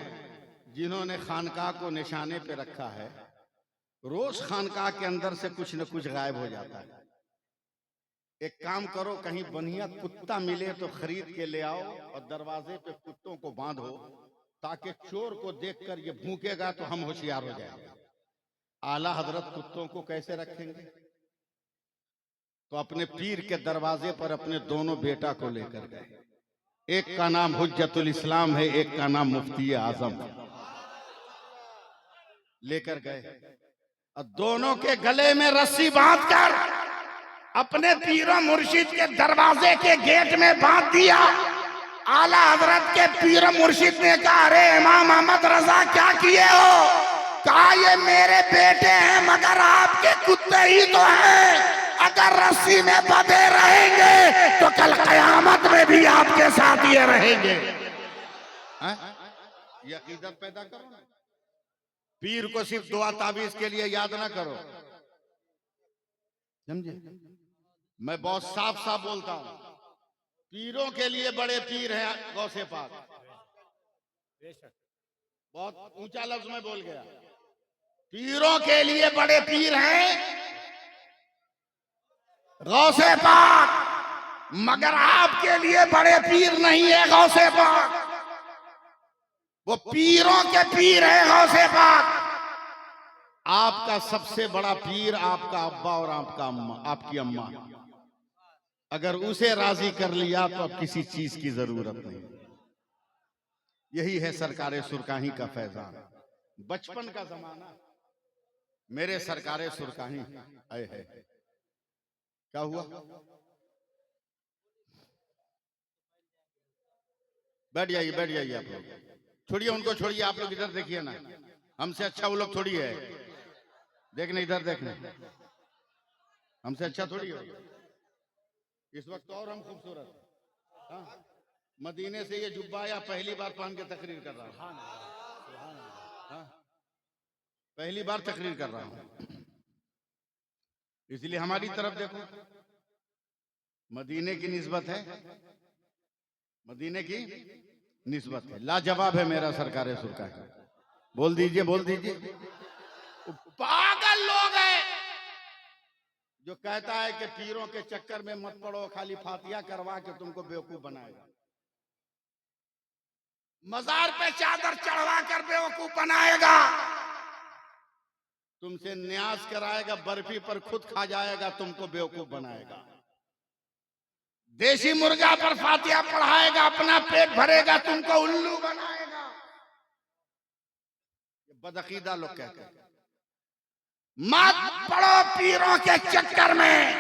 जिन्होंने खानकाह को निशाने पे रखा है, रोज खानकाह के अंदर से कुछ न कुछ गायब हो जाता है। एक काम करो, कहीं बढ़िया कुत्ता मिले तो खरीद के ले आओ और दरवाजे पे कुत्तों को बांधो, ताकि चोर को देखकर ये भूकेगा तो हम होशियार हो जाएंगे। आला हजरत कुत्तों को कैसे रखेंगे? तो अपने पीर के दरवाजे पर अपने दोनों बेटा को लेकर गए। एक का नाम हुज्जतुल इस्लाम है, एक का नाम मुफ्ती आजम है। लेकर गए और दोनों के गले में रस्सी बांधकर अपने पीरों मुर्शिद के दरवाजे के गेट में बांध दिया। आला हजरत के पीरों मुर्शिद ने कहा, अरे इमाम अहमद रजा क्या किए हो? कहा, ये मेरे बेटे हैं मगर आपके कुत्ते ही तो हैं। अगर रस्सी में बंधे रहेंगे तो कल कयामत में भी आपके साथ ये रहेंगे। ये अकीदत पैदा करो ना। पीर को सिर्फ दुआ ताबीज के लिए याद ना करो, समझे? मैं बहुत साफ साफ बोलता हूं, पीरों के लिए बड़े पीर हैं गौसे पाक। बहुत ऊंचा लफ्ज में बोल गया। पीरों के लिए बड़े पीर हैं गौसे पाक, मगर आपके लिए बड़े पीर नहीं है गौसे पाक। वो पीरों के पीर है गौसे पाक। आपका सबसे बड़ा पीर आपका अब्बा और आपका अम्मा, आपकी अम्मा। अगर उसे राजी कर लिया तो अब किसी चीज की जरूरत नहीं। यही है सरकारे सुरकाही का फैजान। बचपन का जमाना, मेरे सरकारे सुरकाही आए है। क्या हुआ? बैठ जाइए, बैठ जाइए आप लोग। छोड़िए उनको, छोड़िए, आप लोग इधर देखिए ना। हमसे अच्छा वो लोग थोड़ी है। देखने इधर, देखने, हमसे अच्छा थोड़ी हो। इस वक्त और हम खूबसूरत। हाँ, मदीने से ये जुब्बा या पहली बार पहन के तकरीर कर रहा हूँ। हाँ, पहली बार तकरीर कर रहा हूँ, इसलिए हमारी तरफ देखो। मदीने की निस्बत है, मदीने की निस्बत है। लाजवाब है मेरा सरकारे सुरकाही। बोल दीजिए, बोल दीजिए। पागल लोग हैं जो कहता है कि पीरों के चक्कर में मत पड़ो, खाली फातिया करवा के तुमको बेवकूफ बनाएगा। मजार पे चादर चढ़वा कर बेवकूफ बनाएगा, तुमसे न्यास कराएगा, बर्फी पर खुद खा जाएगा, तुमको बेवकूफ बनाएगा। देसी मुर्गा पर फातिया पढ़ाएगा, अपना पेट भरेगा, तुमको उल्लू बनाएगा। ये बदअकीदा लोग कहते हैं। मत पड़ो पीरों के चक्कर में,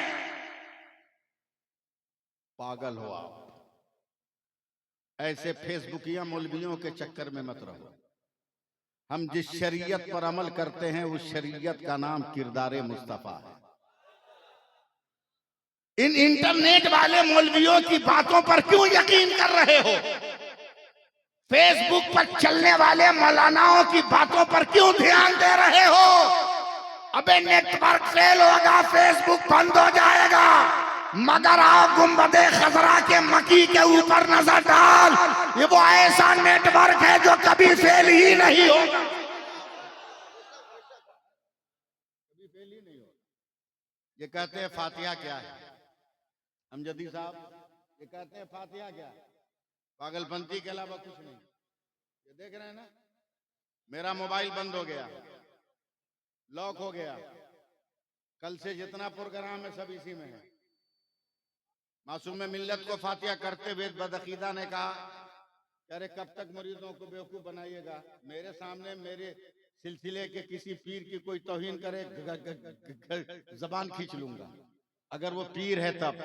पागल हो आप। ऐसे फेसबुकिया मौलवियों के चक्कर में मत रहो। हम जिस शरीयत पर अमल करते हैं उस शरीयत का नाम किरदारे मुस्तफा है। इन इंटरनेट वाले मौलवियों की बातों पर क्यों यकीन कर रहे हो? फेसबुक पर चलने वाले मौलानाओं की बातों पर क्यों ध्यान दे रहे हो? अबे नेटवर्क फेल होगा, फेसबुक बंद हो जाएगा, मगर आओ गुंबदे खजरा के मकी के ऊपर नजर डाल, ये वो ऐसा नेटवर्क है जो कभी फेल ही नहीं होगा। कभी फेल ही नहीं होगा। ये कहते हैं फातिहा क्या है? अमजदी साहब ये कहते हैं फातिहा क्या है? पागलपंती के अलावा कुछ नहीं। ये देख रहे हैं ना, मेरा मोबाइल बंद हो गया, लॉक हो गया, कल से जितना प्रोग्राम है सब इसी में है। मासूम मिल्लत को फातिहा करते हुए बदअकीदा ने कहा, अरे कब तक मरीजों को बेवकूफ बनाइएगा? मेरे सामने मेरे सिलसिले के किसी पीर की कोई तौहीन करे, जबान खींच लूंगा। अगर वो पीर है तब,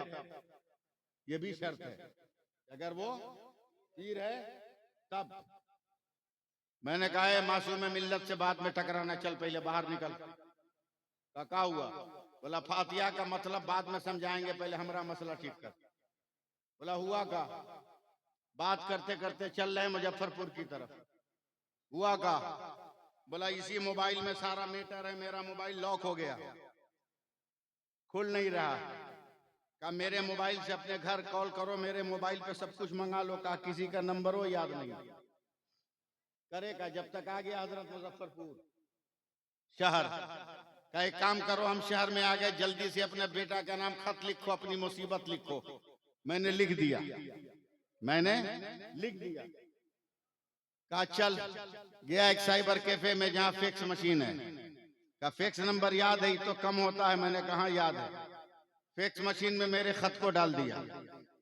ये भी शर्त है, अगर वो पीर है तब। मैंने कहा है मासूम मिल्लत से बाद में टकराना, चल पहले बाहर निकल। क्या हुआ? बोला फातिहा का मतलब बाद में समझाएंगे, पहले हमारा मसला ठीक कर। बोला हुआ का? बात करते करते चल रहे मुजफ्फरपुर की तरफ। हुआ का? बोला इसी मोबाइल में सारा मैटर है, मेरा मोबाइल लॉक हो गया, खुल नहीं रहा। कहा मेरे मोबाइल से अपने घर कॉल करो, मेरे मोबाइल पे सब कुछ मंगा लो। कहा किसी का नंबर हो याद नहीं करेगा। जब तक आ गया हजरत मुजफ्फरपुर शहर, का एक काम करो, हम शहर में आ गए, जल्दी से अपने बेटा का नाम खत लिखो, अपनी मुसीबत लिखो। मैंने लिख दिया, मैंने लिख दिया। कहा चल, गया एक साइबर कैफे में जहां फैक्स मशीन है। का फैक्स नंबर याद है? तो कम होता है। मैंने कहा याद है। फैक्स मशीन में मेरे खत को डाल दिया,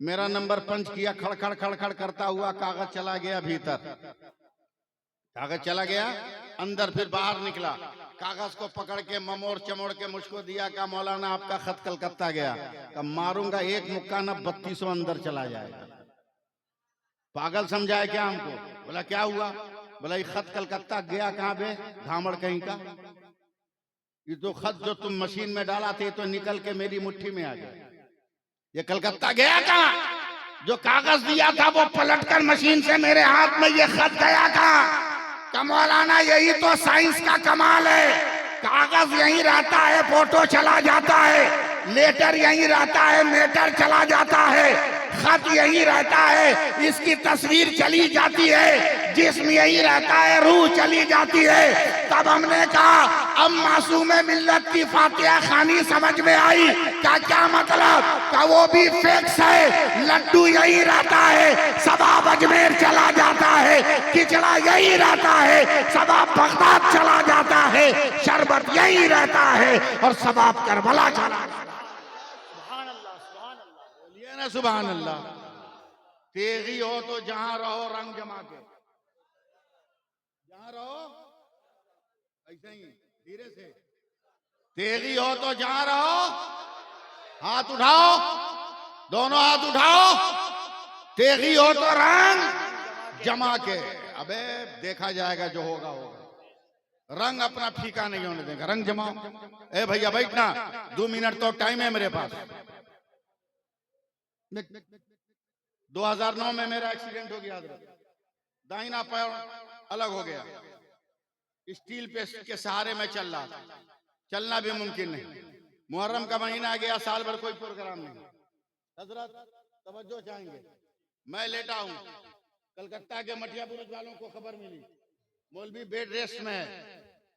मेरा नंबर पंच किया, खड़खड़ खड़खड़ करता हुआ कागज चला गया भीतर, कागज चला गया अंदर, फिर बाहर निकला, कागज को पकड़ के ममोड़ चमोड़ के मुझको दिया। का मौलाना आपका खत कलकत्ता गया। का मारूंगा एक मुक्का न 3200 अंदर चला जाएगा। पागल समझाए क्या हमको? बोला क्या हुआ? बोला ये खत कलकत्ता गया कहाँ बे धामड़ कहीं का? ये तो खत जो तुम मशीन में डाला थे तो निकल के मेरी मुट्ठी में आ गया। ये कलकत्ता गया कहाँ? जो कागज दिया था वो पलटकर मशीन से मेरे हाथ में ये खत गया कहाँ? का मौलाना यही तो साइंस का कमाल है। कागज यहीं रहता है, फोटो चला जाता है, लेटर यहीं रहता है, मेटर चला जाता है, खत यहीं रहता है, इसकी तस्वीर चली जाती है, जिस्म यहीं रहता है, रूह चली जाती है। तब हमने कहा अब मासूम मिल्लत की फातिहा खानी समझ में आई। क्या मतलब? का वो भी फिक्स है, लड्डू यहीं रहता है, सबाब अजमेर चला जाता है, खिचड़ा यहीं रहता है, सबाब बगदाद चला जाता है, शरबत यहीं रहता है और सबाब करबला चला जाता है। बोलिए ना सुभान अल्लाह। तेगी हो तो जहां रहो रंग जमा के, जहां रहो ऐसे ही धीरे से। तेगी हो तो जहां रहो, हाथ उठाओ, दोनों हाथ उठाओ। तेगी हो तो रंग जमा के। अबे देखा जाएगा, जो होगा होगा। रंग अपना फीका नहीं होने देगा, रंग जमाओ। ए भैया बैठना, 2 मिनट तो टाइम है मेरे पास। 2009 में मेरा एक्सीडेंट हो गया, दाहिना पैर अलग हो गया, स्टील पे के सहारे में चल रहा था, चलना भी मुमकिन नहीं। मुहर्रम का महीना आ गया, साल भर कोई प्रोग्राम नहीं। हजरत तवज्जो चाहेंगे, मैं लेटा हूं, कलकत्ता के मटिया बुरुज वालों को खबर मिली मौलवी बेड रेस्ट में है,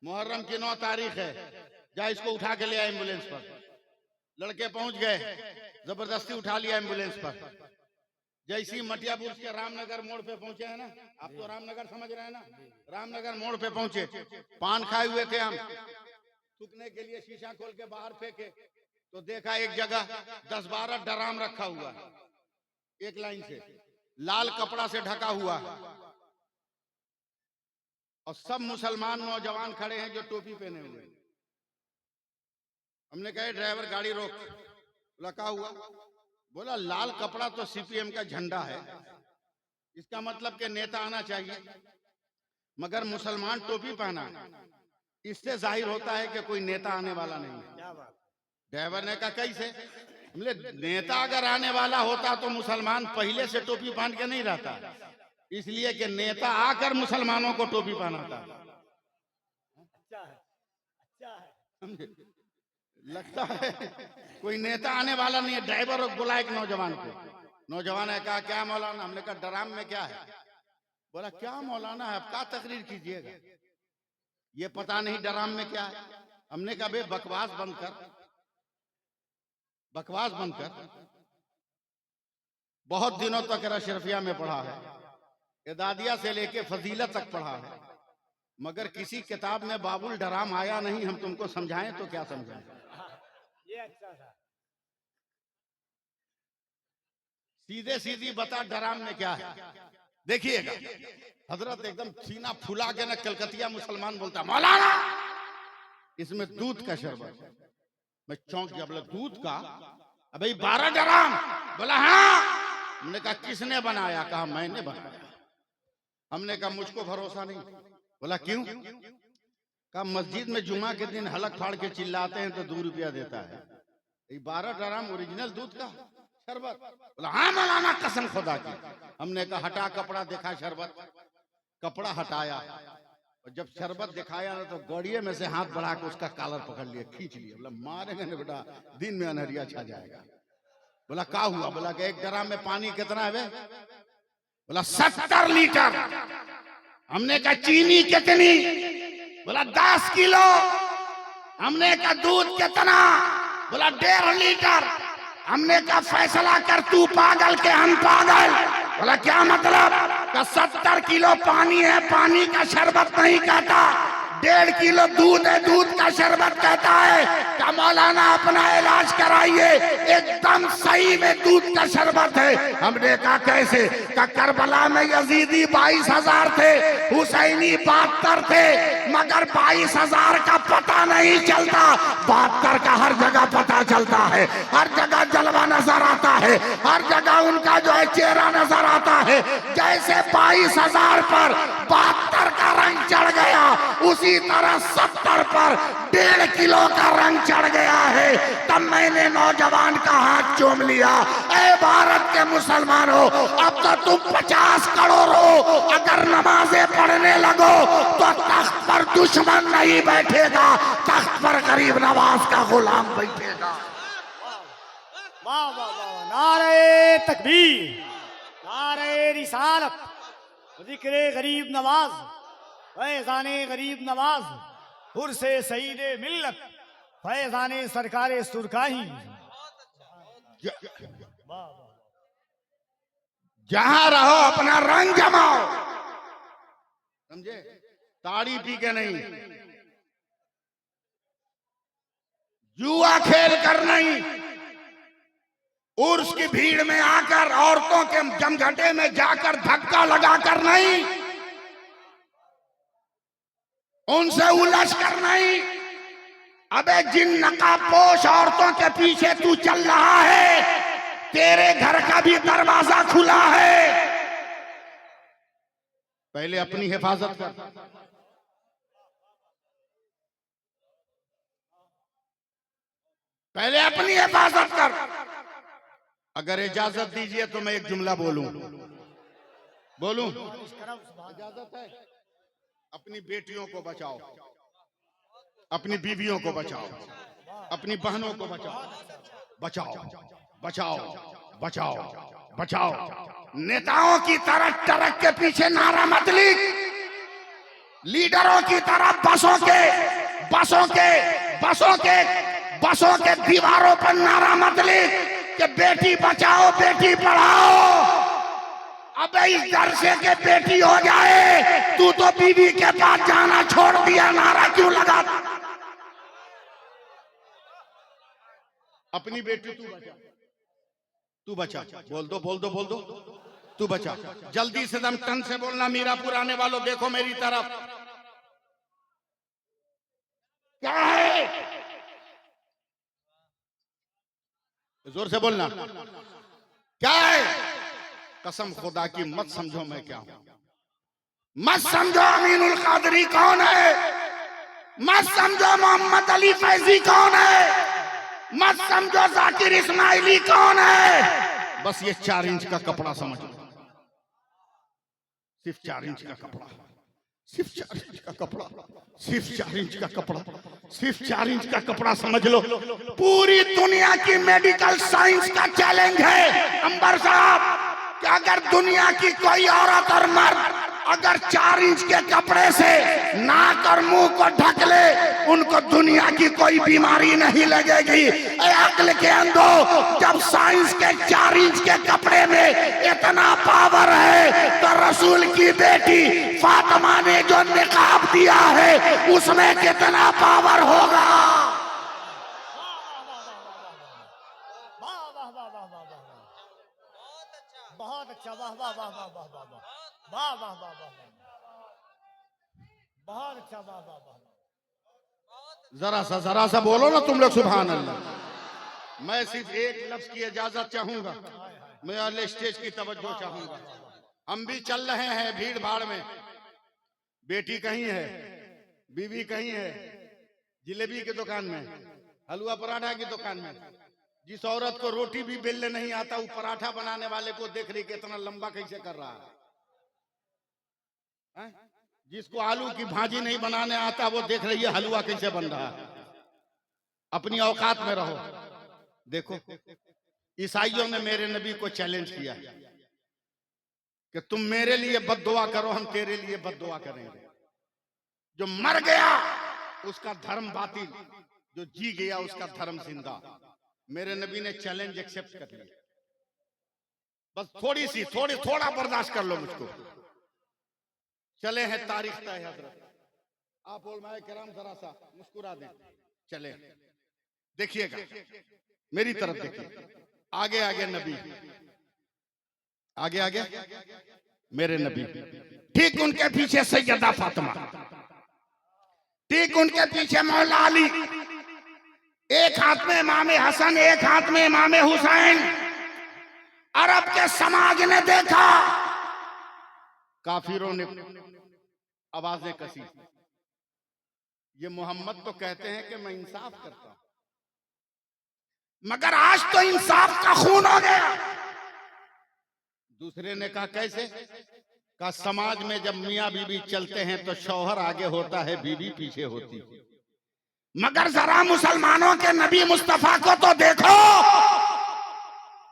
मुहर्रम की 9 तारीख है, जा इसको उठा के ले आए एम्बुलेंस पर। लड़के पहुंच गए, जबरदस्ती उठा लिया एम्बुलेंस पर। जैसी मटिया बुर्ज के रामनगर मोड़ पे पहुंचे हैं ना, आप तो रामनगर समझ रहे हैं ना, रामनगर मोड़ पे पहुंचे, पान खाए हुए थे हम, थूकने के लिए शीशा खोल के बाहर फेंके तो देखा एक जगह 10-12 ड्राम रखा हुआ है, एक लाइन से लाल कपड़ा से ढका हुआ है, और सब मुसलमान नौजवान खड़े हैं जो टोपी पहने हुए हैं। हमने कहा ड्राइवर गाड़ी रोक। बोला क्या हुआ? बोला लाल कपड़ा तो सीपीएम का झंडा है, इसका मतलब कि नेता आना चाहिए, मगर मुसलमान टोपी पहना है, इससे जाहिर होता है कि कोई नेता आने वाला नहीं है। ड्राइवर ने कहा कैसे? हमले नेता अगर आने वाला होता तो मुसलमान पहले से टोपी पहन के नहीं रहता, इसलिए कि नेता आकर मुसलमानों को टोपी पहनाता। समझे? लगता है कोई नेता आने वाला नहीं है। ड्राइवर को बोला एक नौजवान को, नौजवान ने कहा क्या मौलाना? हमने कहा ड्राम में क्या है? बोला क्या मौलाना है, आप क्या तकरीर कीजिएगा, ये पता नहीं ड्राम में क्या है। हमने कहा बे बकवास बंद कर, बकवास बंद कर। बहुत दिनों तक अशरफिया में पढ़ा है, एदादिया से लेके फजीलत तक पढ़ा है, मगर किसी किताब में बाबुल डराम आया नहीं। हम तुमको समझाएं तो क्या समझाएं? ये अच्छा था। सीधे सीधी बता डराम में क्या है। देखिएगा हजरत एकदम सीना फुला के ना कलकतिया मुसलमान बोलता मौलाना इसमें दूध का शरबत है। मैं चौंक गया, बोला दूध का? अबे 12 डराम। बोला हाँ। हमने कहा किसने बनाया? कहा मैंने बनाया। हमने कहा मुझको भरोसा नहीं। बोला क्यों? कहा मस्जिद में जुमा के दिन हलक फाड़ के चिल्लाते हैं तो 2 रुपया देता है। 12 डराम ओरिजिनल दूध का शरबत? बोला हाँ मौलाना कसम खुदा की। हमने कहा हटा कपड़ा, देखा शरबत? कपड़ा हटाया और जब शरबत दिखाया ना तो गड़िए में से हाथ बढ़ा के उसका कॉलर पकड़ लिया, खींच लिया। बोला मारेंगे ना बेटा, दिन में अनहरिया छा जाएगा। बोला क्या हुआ? बोला कि 1 ड्राम में पानी कितना है बे? बोला 70 लीटर। हमने कहा चीनी कितनी? बोला 10 किलो। हमने कहा दूध कितना? बोला 1.5 लीटर। हमने कहा फैसला कर, तू पागल के हम पागल? बोला क्या मतलब? का 70 किलो पानी है, पानी का शरबत नहीं कहता। 1.5 किलो दूध है, दूध का शरबत कहता है। का मौलाना अपना इलाज कराइए, एकदम सही में दूध का शरबत है। हमने कहा कैसे? का करबला में यजीदी 22,000 थे, हुसैनी 72 थे, मगर 22,000 का पता नहीं चलता, 72 का हर जगह पता चलता है। हर जगह जलवा नजर आता है, हर जगह उनका जो है चेहरा नजर आता है। जैसे 22,000 पर 72 का रंग चढ़ गया, उसी तरह 70 पर 1.5 किलो का रंग चढ़ गया है। तब मैंने नौजवान का हाथ चूम लिया। ऐ भारत के मुसलमानों, अब तो तुम 50 करोड़ हो, अगर नमाजें पढ़ने लगो तो तख्त पर दुश्मन नहीं बैठेगा, तख्त पर गरीब नवाज का गुलाम बैठेगा। वाह वाह वाह, नारे तकबीर, नारे रिसालत, जिक्रे गरीब नवाज, फैजाने गरीब नवाज, हुर्से सईदे मिल्लत, फैजाने सरकारे सुरकाही। जहां रहो अपना रंग जमाओ, समझे? ताड़ी पी के नहीं, जुआ खेल कर नहीं, उर्स की भीड़ में आकर औरतों के जमघटे में जाकर धक्का लगाकर नहीं, उनसे उलझ कर नहीं। अबे जिन नकाबपोश औरतों के पीछे तू चल रहा है, तेरे घर का भी दरवाजा खुला है। पहले अपनी हिफाजत कर, पहले अपनी हिफाजत कर। अगर इजाजत दीजिए तो मैं एक जुमला बोलूं। इजाजत है? अपनी बेटियों को बचाओ, अपनी बीवियों को बचाओ, अपनी बहनों को बचाओ, बचाओ बचाओ बचाओ बचाओ। नेताओं की तरह ट्रक के पीछे नारा मत लिख, लीडरों की तरह बसों के दीवारों पर नारा मत लिख कि बेटी बचाओ बेटी पढ़ाओ। अबे इस डर से के बेटी हो जाए, तू तो बीवी के पास जाना छोड़ दिया, नारा क्यों लगा? अपनी बेटी तू बचा, बोल दो तू बचा। जल्दी से दम टन से बोलना, मीरापुर आने वालों देखो मेरी तरफ। क्या है? जोर से बोलना, क्या है? कसम खुदा की मत समझो मैं क्या हूं, मत समझो अमीनुल कादरी कौन है, मत समझो मोहम्मद अली फैजी कौन है, मत समझो जाकिर इस्माइली कौन है, बस ये 4 इंच का कपड़ा समझ लो, सिर्फ 4 इंच का कपड़ा, सिर्फ 4 इंच का कपड़ा, सिर्फ 4 इंच का कपड़ा, सिर्फ 4 इंच का कपड़ा समझ लो। पूरी दुनिया की मेडिकल साइंस का चैलेंज है अंबर साहब कि अगर दुनिया की कोई औरत और मर्द अगर 4 इंच के कपड़े से नाक और मुंह को ढक ले, उनको दुनिया की कोई बीमारी नहीं लगेगी। ए अक्ल के अंधो, जब साइंस के 4 इंच के कपड़े में इतना पावर है तो रसूल की बेटी फातिमा ने जो निकाब दिया है उसमें कितना पावर होगा। बहुत अच्छा, वाह वाह वाह वाह वाह वाह वाह वाह वाह वाह, बहुत अच्छा, वाह वाह वाह। जरा सा बोलो ना तुम लोग सुभान अल्लाह। मैं सिर्फ एक लफ्ज की इजाजत चाहूंगा, मैं अगले स्टेज की तवज्जो चाहूंगा। हम भी चल रहे हैं भीड़ भाड़ में, बेटी कहीं है, बीवी कहीं है, जिलेबी की दुकान में, हलवा पराठा की दुकान में। जिस औरत को रोटी भी बेलने नहीं आता, वो पराठा बनाने वाले को देख रही कितना लंबा कैसे कर रहा है। जिसको आलू की भाजी नहीं बनाने आता, वो देख रही है हलवा कैसे बन रहा है। अपनी औकात में रहो। देखो, ईसाइयों ने मेरे नबी को चैलेंज किया कि तुम मेरे लिए बद्दुआ करो, हम तेरे लिए बद्दुआ करेंगे। जो मर गया उसका धर्म बातिल, जो जी गया उसका धर्म जिंदा। मेरे नबी ने चैलेंज एक्सेप्ट कर लिया। बस थोड़ा बर्दाश्त कर लो मुझको। चले हैं तारीख तय हजरत। आप उलमाए किराम जरा सा मुस्कुरा दें। चले, देखिएगा मेरी तरफ देखिए। आगे आगे नबी, आगे मेरे नबी, ठीक उनके पीछे सैयदा फातिमा, ठीक उनके पीछे मौला अली, एक हाथ में इमाम हसन, एक हाथ में इमाम हुसैन। अरब के समाज ने देखा, काफिरों ने आवाजें कसी, ये मोहम्मद तो कहते हैं कि मैं इंसाफ करता हूं, मगर आज तो इंसाफ का खून हो गया। दूसरे ने कहा कैसे? कहा समाज में जब मियां बीवी चलते हैं तो शौहर आगे होता है, बीवी पीछे होती है, मगर जरा मुसलमानों के नबी मुस्तफा को तो देखो।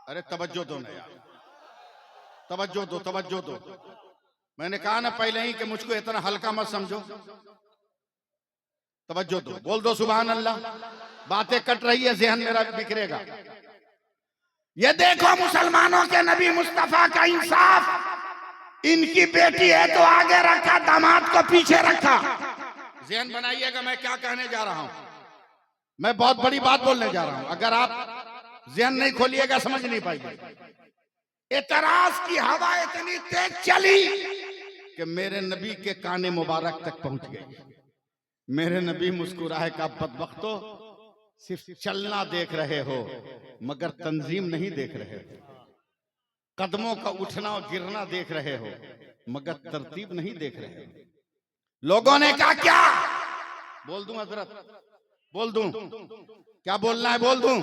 अरे तवज्जो दो ना यार, तवज्जो दो। मैंने कहा ना पहले ही कि मुझको इतना हल्का मत समझो। तवज्जो दो, बोल दो सुभान अल्लाह। बातें कट रही है, ज़हन मेरा बिखरेगा। ये देखो मुसलमानों के नबी मुस्तफा का इंसाफ। इनकी बेटी है तो आगे रखा, दामाद को पीछे रखा। ज़हन बनाइएगा मैं क्या कहने जा रहा हूं। मैं बहुत बड़ी बात बोलने जा रहा हूं। अगर आप ज़हन नहीं खोलिएगा समझ नहीं पाएंगे। एतराज की हवा इतनी तेज चली कि मेरे नबी के काने मुबारक तक पहुंच गई। मेरे नबी मुस्कुराए का बदबख्तो, सिर्फ चलना देख रहे हो मगर तंजीम नहीं देख रहे हो। कदमों का उठना और गिरना देख रहे हो मगर तरतीब नहीं देख रहे हो। लोगों ने कहा क्या? बोल दूं हजरत, बोल दूं? क्या बोलना है बोल दूं?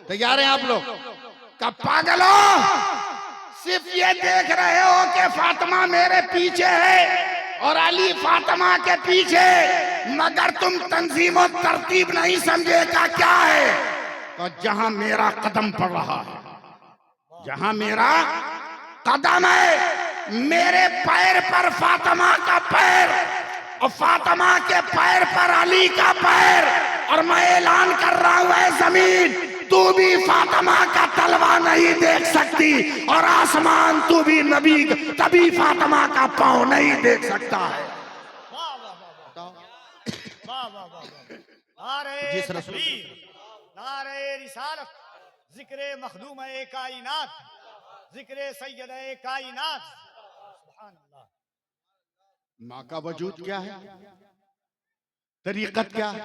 तैयार हैं आप लोग? कब पागलो, सिर्फ ये देख रहे हो कि फातिमा मेरे पीछे है और अली फातिमा के पीछे, मगर तुम तंजीम और तरतीब नहीं समझेगा क्या है? तो जहां मेरा कदम पड़ रहा है, जहां मेरा कदम है, मेरे पैर पर फातिमा का पैर और फातिमा के पैर पर अली का पैर, और मैं ऐलान कर रहा हूं ऐ जमीन, तू भी फातिमा का तलवा नहीं देख सकती, और आसमान तू भी नबी कभी फातिमा का पांव नहीं देख सकता है। नारे तकबीर, नारे रिसालत, जिक्रे मखदूम-ए कायनात, जिक्रे सैयद-ए कायनात। सुभान अल्लाह। माँ का वजूद क्या है, तरीकत क्या है?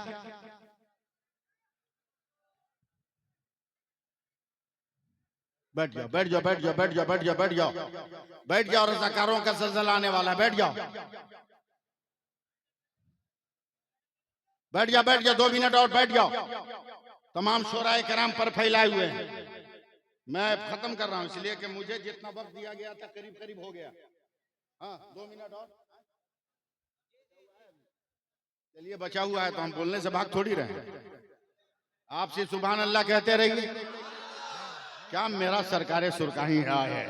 बैठ जाओ, बैठ जाओ, बैठ जाओ, बैठ जाओ, बैठ जाओ, बैठ जाओ, बैठ जाओ। रज़ाकारों का ज़लज़ला आने वाला है, बैठ जाओ, बैठ जाओ, बैठ जाओ। 2 मिनट और बैठ जाओ। तमाम शोराए कराम पर फैलाए हुए हैं। मैं खत्म कर रहा हूं इसलिए कि मुझे जितना वक्त दिया गया था करीब करीब हो गया। हाँ 2 मिनट और चलिए, बचा हुआ है तो हम बोलने से भाग थोड़ी रहे। आपसे सुभान अल्लाह कहते रहिए। क्या मेरा सरकारे सुरकाही है?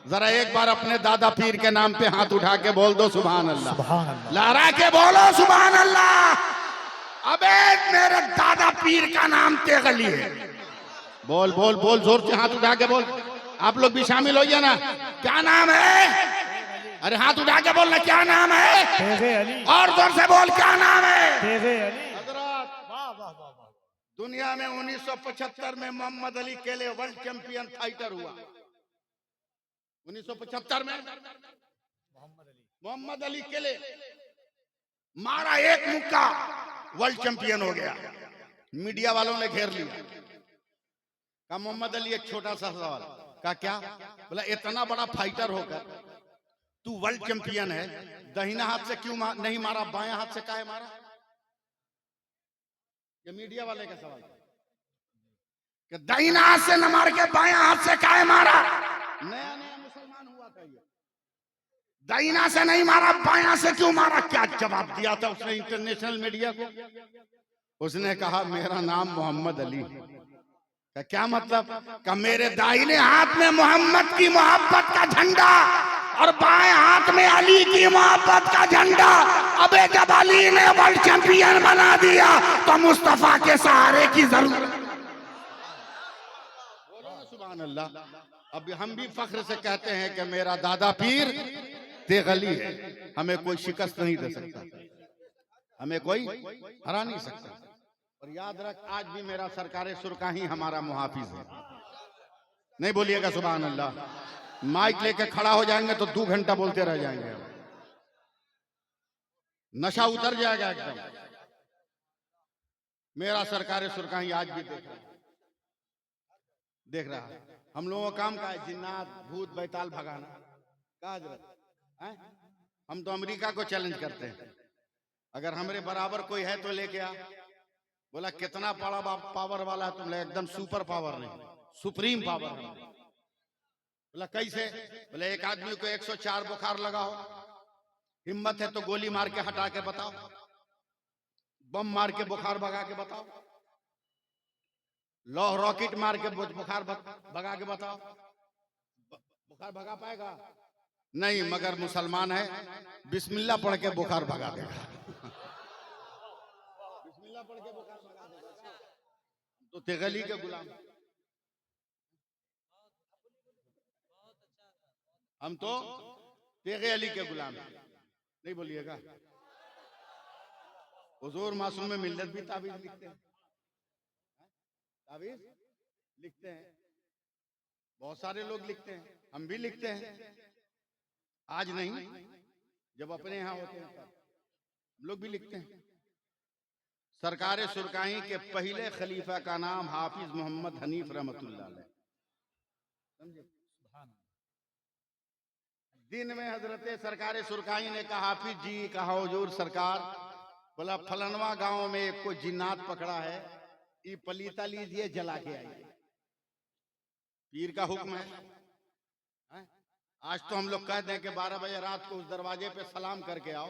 जरा एक बार अपने दादा पीर के नाम पे हाथ उठा के बोल दो सुभान अल्लाह। सुभान अल्लाह। लहरा के बोलो सुभान अल्लाह। अबे मेरे दादा पीर का नाम तेगली है। बोल बोल बोल, जोर से हाथ उठा के बोल। आप लोग भी शामिल होइए ना। क्या नाम है? अरे हाथ उठा के बोलना, क्या नाम है? तेगे अली। और जोर से बोल, क्या नाम है? तेगे अली। हजरत, वाह वाह वाह वाह। दुनिया में 1975 में मोहम्मद अली केले वर्ल्ड चैंपियन फाइटर हुआ। 1975 में मोहम्मद अली केले मारा एक मुक्का, वर्ल्ड चैंपियन हो गया। मीडिया वालों ने घेर लिया। कहा मोहम्मद अली, एक छोटा सा सवाल। कहा क्या? बोला इतना बड़ा फाइटर होकर तू वर्ल्ड चैंपियन है, दाहिना हाथ से क्यों नहीं मारा, बायां हाथ से काहे मारा? ये मीडिया वाले का सवाल कि दाहिना हाथ से न मार के बायां हाथ से काहे मारा? नया नया मुसलमान हुआ था ये। दाहिना से नहीं मारा, बायां से क्यों मारा? क्या जवाब दिया था उसने इंटरनेशनल मीडिया को? उसने कहा मेरा नाम मोहम्मद अली। क्या मतलब? कि मेरे दाहिने हाथ में मोहम्मद की मोहब्बत का झंडा और बाएं हाथ में अली की मोहब्बत का झंडा। अबे जब अली ने वर्ल्ड चैंपियन बना दिया तो मुस्तफा के सहारे की जरूरत। बोलो ना सुभान अल्लाह। अब हम भी फख्र से कहते हैं कि मेरा दादा पीर तेगली है। हमें कोई शिकस्त नहीं दे सकता, हमें कोई हरा नहीं सकता। और याद रख, आज भी मेरा सरकारे सुरकाही हमारा मुहाफिज है। नहीं बोलिएगा सुभान अल्लाह। माइक लेके खड़ा हो जाएंगे तो 2 घंटा बोलते रह जाएंगे। नशा उतर जाएगा एकदम। मेरा सरकारे सुरकाही आज भी देख रहा है। हम लोगों का काम का है जिन्नात भूत बैताल भगाना। कहा हजरत, हम तो अमेरिका को चैलेंज करते हैं। अगर हमारे बराबर कोई है तो लेके आ। बोला कितना बड़ा पावर वाला है तुम? एकदम सुपर पावर नहीं, सुप्रीम पावर है। बोला कैसे? बोले एक आदमी को 104 बुखार लगा हो, हिम्मत है तो गोली मार के हटा के बताओ, बम मार के बुखार भगा के बताओ, लौह रॉकेट मार के बुखार भगा के बताओ। बुखार भगा पाएगा? नहीं, मगर मुसलमान है, बिस्मिल्लाह पढ़ के बुखार भगा देगा। बिस्मिल्लाह पढ़ के बुखार भगा देगा। तो तेगली के गुलाम हम, तो तेगे अली के गुलाम हैं। नहीं बोलिएगा। हुजूर मासूम में मिल्लत भी ताबीज लिखते हैं, ताबीज लिखते हैं। बहुत सारे लोग लिखते हैं, हम भी लिखते हैं। आज नहीं, जब अपने यहाँ होते हैं तब हम लोग भी लिखते हैं। सरकारे सुरकाही के पहले खलीफा का नाम हाफिज मोहम्मद हनीफ रहमतुल्लाह अलैह। समझे? दिन में हजरत सरकारे सुरकाही ने कहा हाफिज जी, कहा हुजूर सरकार, बोला फलनवा गांव में कोई जिन्नात पकड़ा है, ये पलीता लीजिए जला के आइए। पीर का हुक्म है। आज तो हम लोग कह दें कि 12 बजे रात को उस दरवाजे पे सलाम करके आओ,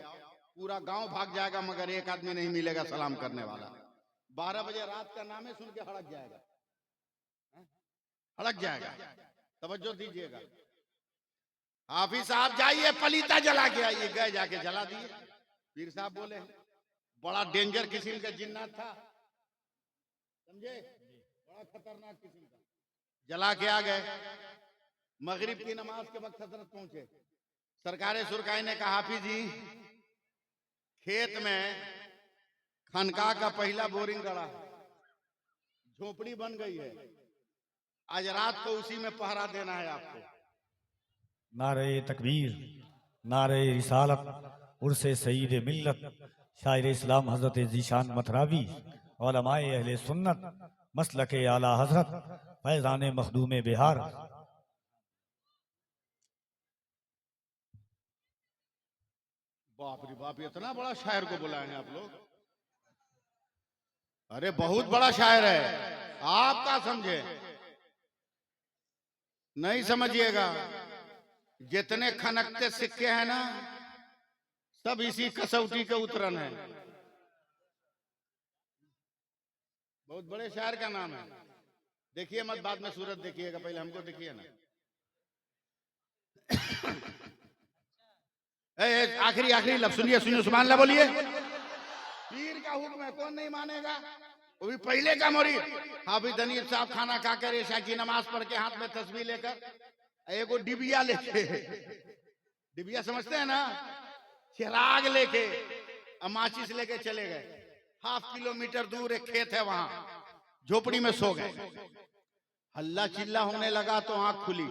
पूरा गांव भाग जाएगा मगर एक आदमी नहीं मिलेगा सलाम करने वाला। 12 बजे रात का नामे सुन के हड़क जाएगा, हड़क जाएगा। तवज्जो दीजिएगा। हाफिज साहब जाइए पलीता जला के आइए। गए, जाके जला दिए। पीर साहब बोले बड़ा डेंजर किस्म का जिन्नात था, समझे, बड़ा खतरनाक किस्म का। जला के आ गए। मगरिब की नमाज के वक्त हजरत पहुंचे। सरकारे सुरकाई ने कहा हाफिज जी, खेत में खनका का पहला बोरिंग गड़ा, झोपड़ी बन गई है, आज रात को उसी में पहरा देना है आपको। नारे तकबीर, नारे रिसालत, उर्से सईद मिल्लत, शायर इस्लाम हजरत जीशान मथरावी, उलमाए अहले सुन्नत, मसलके आला हजरत, फैजान मखदूम बिहार। बाप रे बाप, इतना बड़ा शायर को बुलाए हैं आप लोग। अरे बहुत बड़ा शायर है, आप क्या समझे? नहीं समझिएगा। जितने खनकते सिक्के हैं ना, सब इसी कसौटी के उतरन है। बहुत बड़े शायर का नाम है। देखिए मत, बाद में सूरत देखिएगा, पहले हमको देखिए ना। आखिरी आखिरी लफ्ज सुनिए, सुनिए, सुभान अल्लाह बोलिए। पीर का हुक्म है, कौन नहीं मानेगा? वो भी पहले का मुरीद हाफिज हनीफ साहब खाना खाकर ईशा की नमाज पढ़ के हाथ में तस्बीह लेकर एगो डिबिया लेके, डिबिया समझते हैं ना, चिराग लेके माचिस लेके चले गए। 1/2 किलोमीटर दूर एक खेत है, वहां झोपड़ी में सो गए। हल्ला चिल्ला होने लगा तो आंख खुली,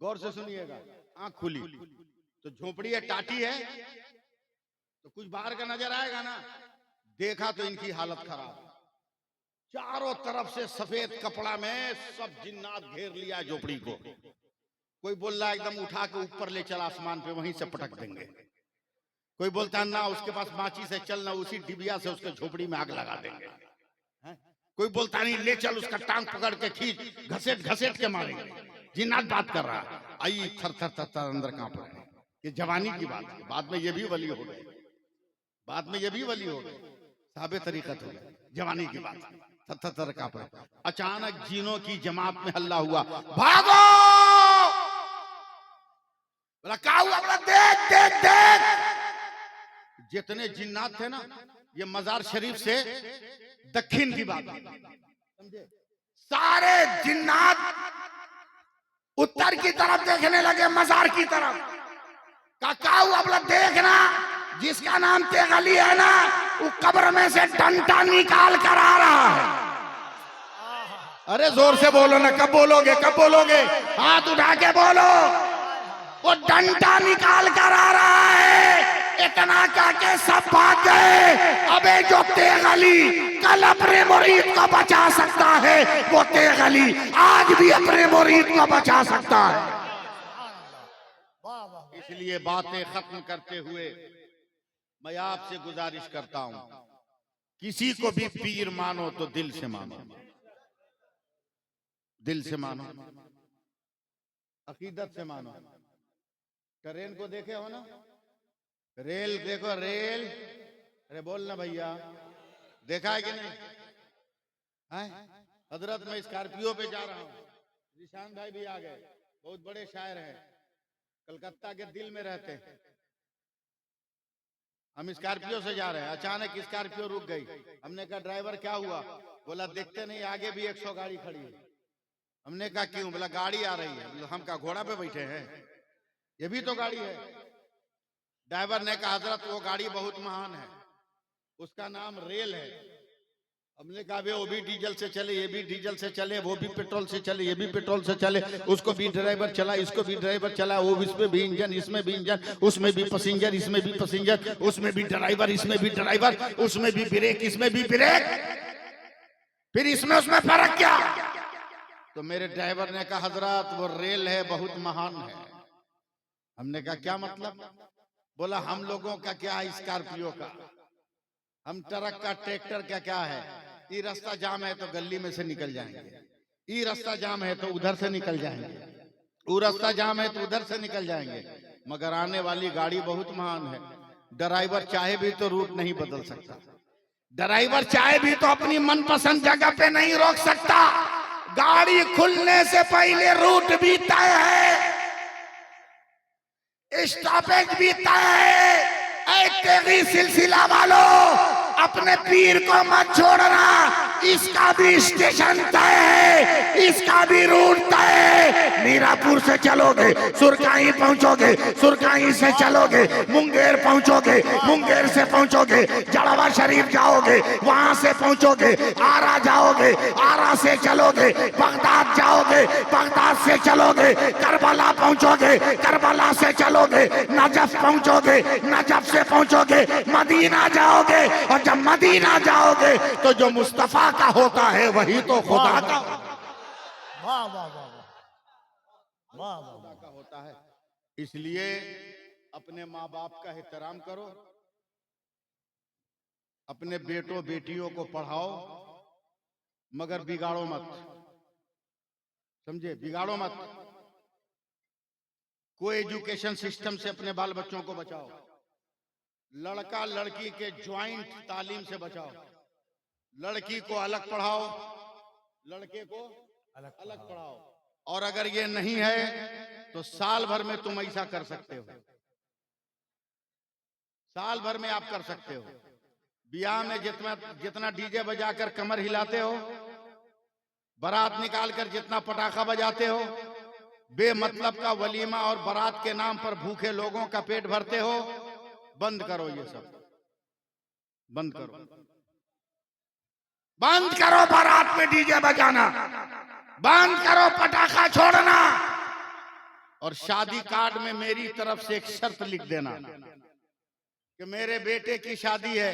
गौर से सुनिएगा, आंख खुली तो झोपड़ी है, टाटी है, तो कुछ बाहर का नजर आएगा ना। देखा तो इनकी हालत खराब, चारों तरफ से सफेद कपड़ा में सब जिन्नात घेर लिया झोपड़ी को। कोई बोल रहा है एकदम उठा के ऊपर ले चल आसमान पे, वहीं से पटक देंगे। कोई बोलता है ना उसके पास माची से चलना, उसी डिबिया से उसके झोपड़ी में आग लगा देंगे। कोई बोलता नहीं ले चल, उसका टांग पकड़ के खींच, घसेट घसेट के मारेंगे। जिन्नात बात कर रहा है, आई थर थर थर थर अंदर कांप रहे हैं। ये जवानी की बात है, बाद में ये भी वली हो गए, बाद में ये भी वली हो गए, साबे तरीकत हो गए। जवानी की बात, थर थर थर कांप रहे। अचानक जीनों की जमात में हल्ला हुआ, भागो! बोला क्या हुआ? बोला देख देख देख। जितने जिन्नात थे ना, ये मजार शरीफ से दक्षिण की बात समझे, सारे जिन्नात उत्तर की तरफ देखने लगे, मजार की तरफ। क्या हुआ? बोला देखना, जिसका नाम तेगली है ना, वो कब्र में से डंडा निकाल कर आ रहा है। अरे जोर से बोलो ना, कब बोलोगे, कब बोलोगे? हाथ उठा के बोलो। वो डंडा निकाल कर आ रहा है। इतना करके सब भाग गए। अबे जो तेगली कल अपने मुरीद को बचा सकता है, वो तेगली आज भी अपने मुरीद को बचा सकता है। इसलिए बातें खत्म करते हुए मैं आपसे गुजारिश करता हूं, किसी को भी पीर मानो तो दिल से मानो, दिल से मानो, अकीदत से मानो। ट्रेन को देखे हो ना, रेल देखो, रेल, अरे बोलना भैया, देखा है कि नहीं? हजरत मैं स्कॉर्पियो पे जा रहा हूँ, निशान भाई भी आ गए, बहुत बड़े शायर हैं, कलकत्ता के दिल में रहते हैं। हम स्कॉर्पियो से जा रहे हैं, अचानक स्कॉर्पियो रुक गई। हमने कहा ड्राइवर क्या हुआ? बोला देखते नहीं आगे भी 100 गाड़ी खड़ी है। हमने कहा क्यों? बोला गाड़ी आ रही है। बोला हम क्या घोड़ा पे बैठे हैं? ये भी तो गाड़ी है। ड्राइवर ने कहा हजरत वो गाड़ी बहुत महान है, उसका नाम रेल है। हमने कहा वो भी डीजल से चले, ये भी डीजल से चले, वो भी पेट्रोल से चले, ये भी पेट्रोल से चले, उसको भी ड्राइवर चला, इसको भी ड्राइवर चला, वो इसमें भी इंजन, इसमें भी इंजन, उसमें भी पैसेंजर, इसमें भी पैसेंजर, उसमें भी ड्राइवर, इसमें भी ड्राइवर, उसमें भी ब्रेक, इसमें भी ब्रेक, फिर इसमें उसमें फर्क क्या? तो मेरे ड्राइवर ने कहा हजरत वो रेल है, बहुत महान है। हमने कहा क्या मतलब? बोला हम लोगों का क्या है, स्कॉर्पियो का, हम ट्रक का, ट्रैक्टर का क्या है? ये रास्ता जाम है तो गली में से निकल जाएंगे, ये रास्ता जाम है तो उधर से निकल जाएंगे, वो रास्ता जाम है तो उधर से निकल जाएंगे, मगर आने वाली गाड़ी बहुत महान है। ड्राइवर चाहे भी तो रूट नहीं बदल सकता, ड्राइवर चाहे भी तो अपनी मनपसंद जगह पे नहीं रोक सकता। गाड़ी खुलने से पहले रूट भी तय है, स्टॉपेज भी तय है। एक तेगी सिलसिला वालों, अपने पीर को मत छोड़ना, इसका भी स्टेशन तय है, इसका भी रूट तय है। मीरापुर से चलोगे सुरकाई पहुंचोगे, सुरकाई से चलोगे मुंगेर पहुंचोगे, मुंगेर से पहुंचोगे जड़वा शरीफ जाओगे, वहां से पहुंचोगे आरा जाओगे, आरा से चलोगे बगदाद जाओगे, बगदाद से चलोगे करबला पहुंचोगे, करबला से चलोगे नजफ पहुंचोगे, नजफ से पहुंचोगे मदीना जाओगे, और जब मदीना जाओगे तो जो मुस्तफा का होता है वही तो खुदा का, वाह वाह वाह वाह वाह का होता है। इसलिए अपने माँ बाप का एहतराम करो, अपने बेटों बेटियों को पढ़ाओ, मगर बिगाड़ो मत, समझे, बिगाड़ो मत। को एजुकेशन सिस्टम से अपने बाल बच्चों को बचाओ। लड़का लड़की के ज्वाइंट तालीम से बचाओ। लड़की को अलग पढ़ाओ, लड़के को अलग पढ़ाओ। और अगर ये नहीं है तो साल भर में तुम ऐसा कर सकते हो, साल भर में आप कर सकते हो। ब्याह में जितना डीजे बजाकर कमर हिलाते हो, बारात निकालकर जितना पटाखा बजाते हो, बेमतलब का वलीमा और बारात के नाम पर भूखे लोगों का पेट भरते हो, बंद करो, ये सब बंद करो। बंद करो बारात में डीजे बजाना, बंद करो पटाखा छोड़ना। और शादी कार्ड में मेरी तरफ से एक शर्त लिख देना कि मेरे बेटे की शादी है,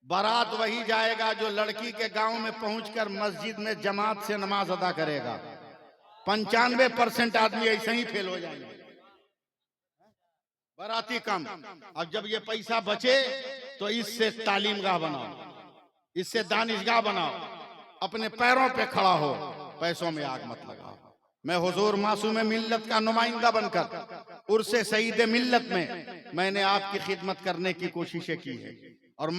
बारात वही जाएगा जो लड़की के गांव में पहुंचकर मस्जिद में जमात से नमाज अदा करेगा। 95% आदमी ऐसे ही फेल हो जाएंगे, बाराती कम। अब जब ये पैसा बचे तो इससे तालीमगाह बनाओ, इससे दानिशगाह बनाओ, अपने पैरों पे खड़ा हो, पैसों में आग मत लगाओ। मैं हुजूर मासूम मिल्लत का नुमाइंदा बनकर उर्से सईद मिल्लत में मैंने आपकी खिदमत करने की कोशिशें की है, और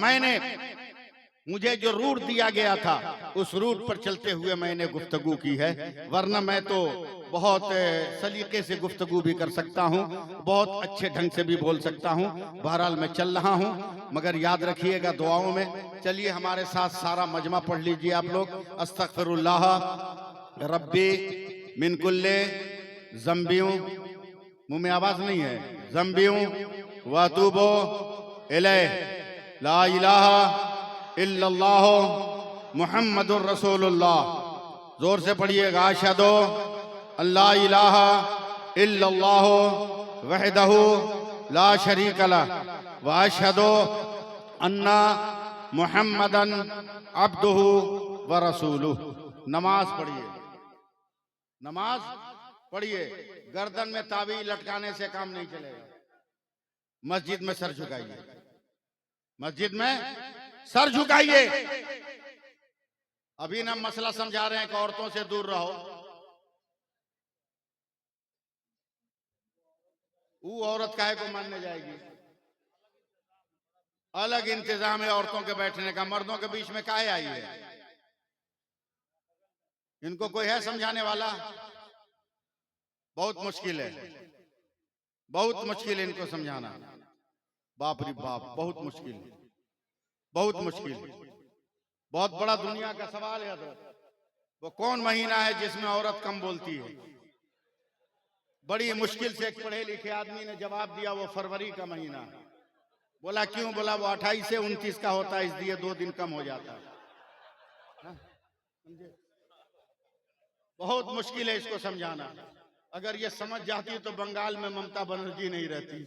मुझे जो रूट दिया गया था उस रूट पर चलते हुए मैंने गुफ्तगू की है, वरना मैं तो बहुत सलीके से गुफ्तगू भी कर सकता हूँ, बहुत अच्छे ढंग से भी बोल सकता हूँ। बहरहाल मैं चल रहा हूँ, मगर याद रखिएगा दुआओं में। चलिए हमारे साथ सारा मजमा पढ़ लीजिए आप लोग। अस्तगफिरुल्लाह रब्बी मिन कुल्ले ज़ंबियों, मुंह में आवाज नहीं है, ज़ंबियों व अतूबो इलैह, ला इलाहा इल्लल्लाह मुहम्मदुर रसूलुल्लाह। जोर से पढ़िएगा। अशहदु अल्ला इलाहा इल्लल्लाह वहदहु ला शरीक लह व अशहदु अन्ना मुहम्मदन अब्दुहु व रसूलुहु। नमाज पढ़िए, नमाज पढ़िए। गर्दन में ताबीज लटकाने से काम नहीं चलेगा। मस्जिद में सर झुकाइए, मस्जिद में सर झुकाइए। अभी ना मसला समझा रहे हैं कि औरतों से दूर रहो। वो औरत काहे को मानने जाएगी? अलग इंतजाम है औरतों के बैठने का, मर्दों के बीच में काहे आई है? इनको कोई है समझाने वाला? बहुत मुश्किल है, बहुत मुश्किल है इनको समझाना। बाप रे बाप, बहुत मुश्किल है, बहुत मुश्किल। बहुत बड़ा दुनिया का सवाल है। वो कौन महीना है जिसमें औरत कम बोलती है? बड़ी मुश्किल से एक पढ़े लिखे आदमी ने जवाब दिया, वो फरवरी का महीना। बोला क्यों? बोला वो 28 से 29 का होता है, इसलिए 2 दिन कम हो जाता है। बहुत मुश्किल है इसको समझाना। अगर ये समझ जाती तो बंगाल में ममता बनर्जी नहीं रहती,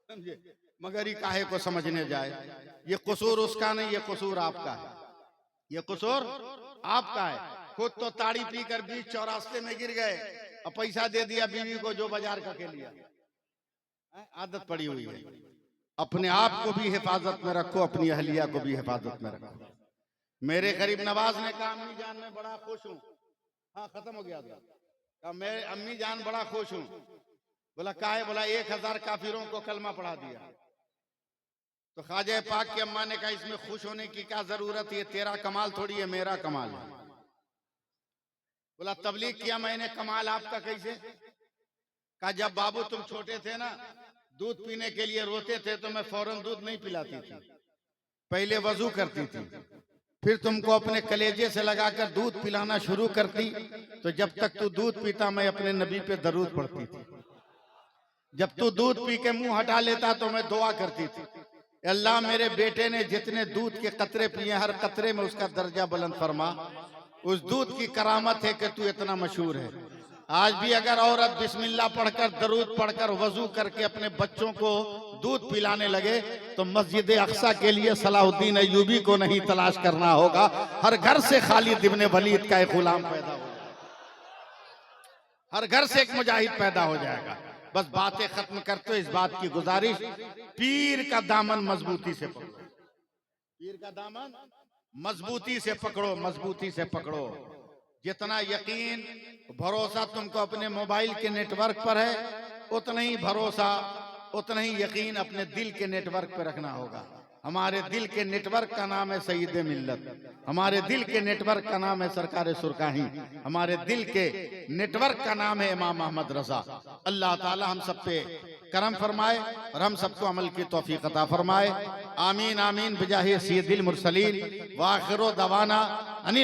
समझे। मगर ये काहे को समझने जाए? ये कसूर उसका नहीं, ये कसूर आपका है, ये कसूर आपका है। खुद तो ताड़ी पीकर बीच चौरास्ते में गिर गए और पैसा दे दिया बीवी को जो बाजार का के लिया। आदत पड़ी हुई है। अपने आप को भी हिफाजत में रखो, अपनी अहलिया को भी हिफाजत में रखो। मेरे गरीब नवाज ने कहा अम्मी जान मैं बड़ा खुश हूँ। हाँ खत्म हो गया था। मैं अम्मी जान बड़ा खुश हूँ। बोला काहे? बोला 1000 काफिरों को कलमा पढ़ा दिया। तो ख्वाजा पाक की अम्मा ने कहा इसमें खुश होने की क्या जरूरत है? ये तेरा कमाल थोड़ी है, मेरा कमाल है। बोला तबलीग किया मैंने, कमाल आपका कैसे? कहा जब बाबू तुम छोटे थे ना, दूध पीने के लिए रोते थे तो मैं फौरन दूध नहीं पिलाती थी, पहले वजू करती थी, फिर तुमको अपने कलेजे से लगाकर दूध पिलाना शुरू करती, तो जब तक तू दूध पीता मैं अपने नबी पे दरूद पढ़ती थी। जब तू दूध पी के मुंह हटा लेता तो मैं दुआ करती थी, अल्लाह मेरे बेटे ने जितने दूध के कतरे पिए हर कतरे में उसका दर्जा बुलंद फरमा। उस दूध की करामत है कि तू इतना मशहूर है। आज भी अगर औरत बिस्मिल्लाह पढ़कर दरूद पढ़कर वजू करके अपने बच्चों को दूध पिलाने लगे तो मस्जिद अक्सा के लिए सलाहुद्दीन अय्यूबी को नहीं तलाश करना होगा, हर घर से खालिद इब्ने वलीद का एक गुलाम पैदा हो जाएगा, हर घर से एक मुजाहिद पैदा हो जाएगा। बस बातें खत्म करते इस बात की गुजारिश, पीर का दामन मजबूती से पकड़ो, पीर का दामन मजबूती से पकड़ो, मजबूती से पकड़ो। जितना यकीन भरोसा तुमको अपने मोबाइल के नेटवर्क पर है, उतना ही भरोसा, उतना ही यकीन अपने दिल के नेटवर्क पर रखना होगा। हमारे दिल के नेटवर्क का नाम है सईद मिल्लत, हमारे दिल के नेटवर्क का नाम है सरकार सुरकाही, हमारे दिल के नेटवर्क का नाम है इमाम अहमद रजा। अल्लाह ताला हम सब पे करम फरमाए और हम सबको अमल की तौफीक अता फरमाए। आमीन आमीन बिजाहि सय्यदिल मुरसलीन व आखिरो दवाना अनिल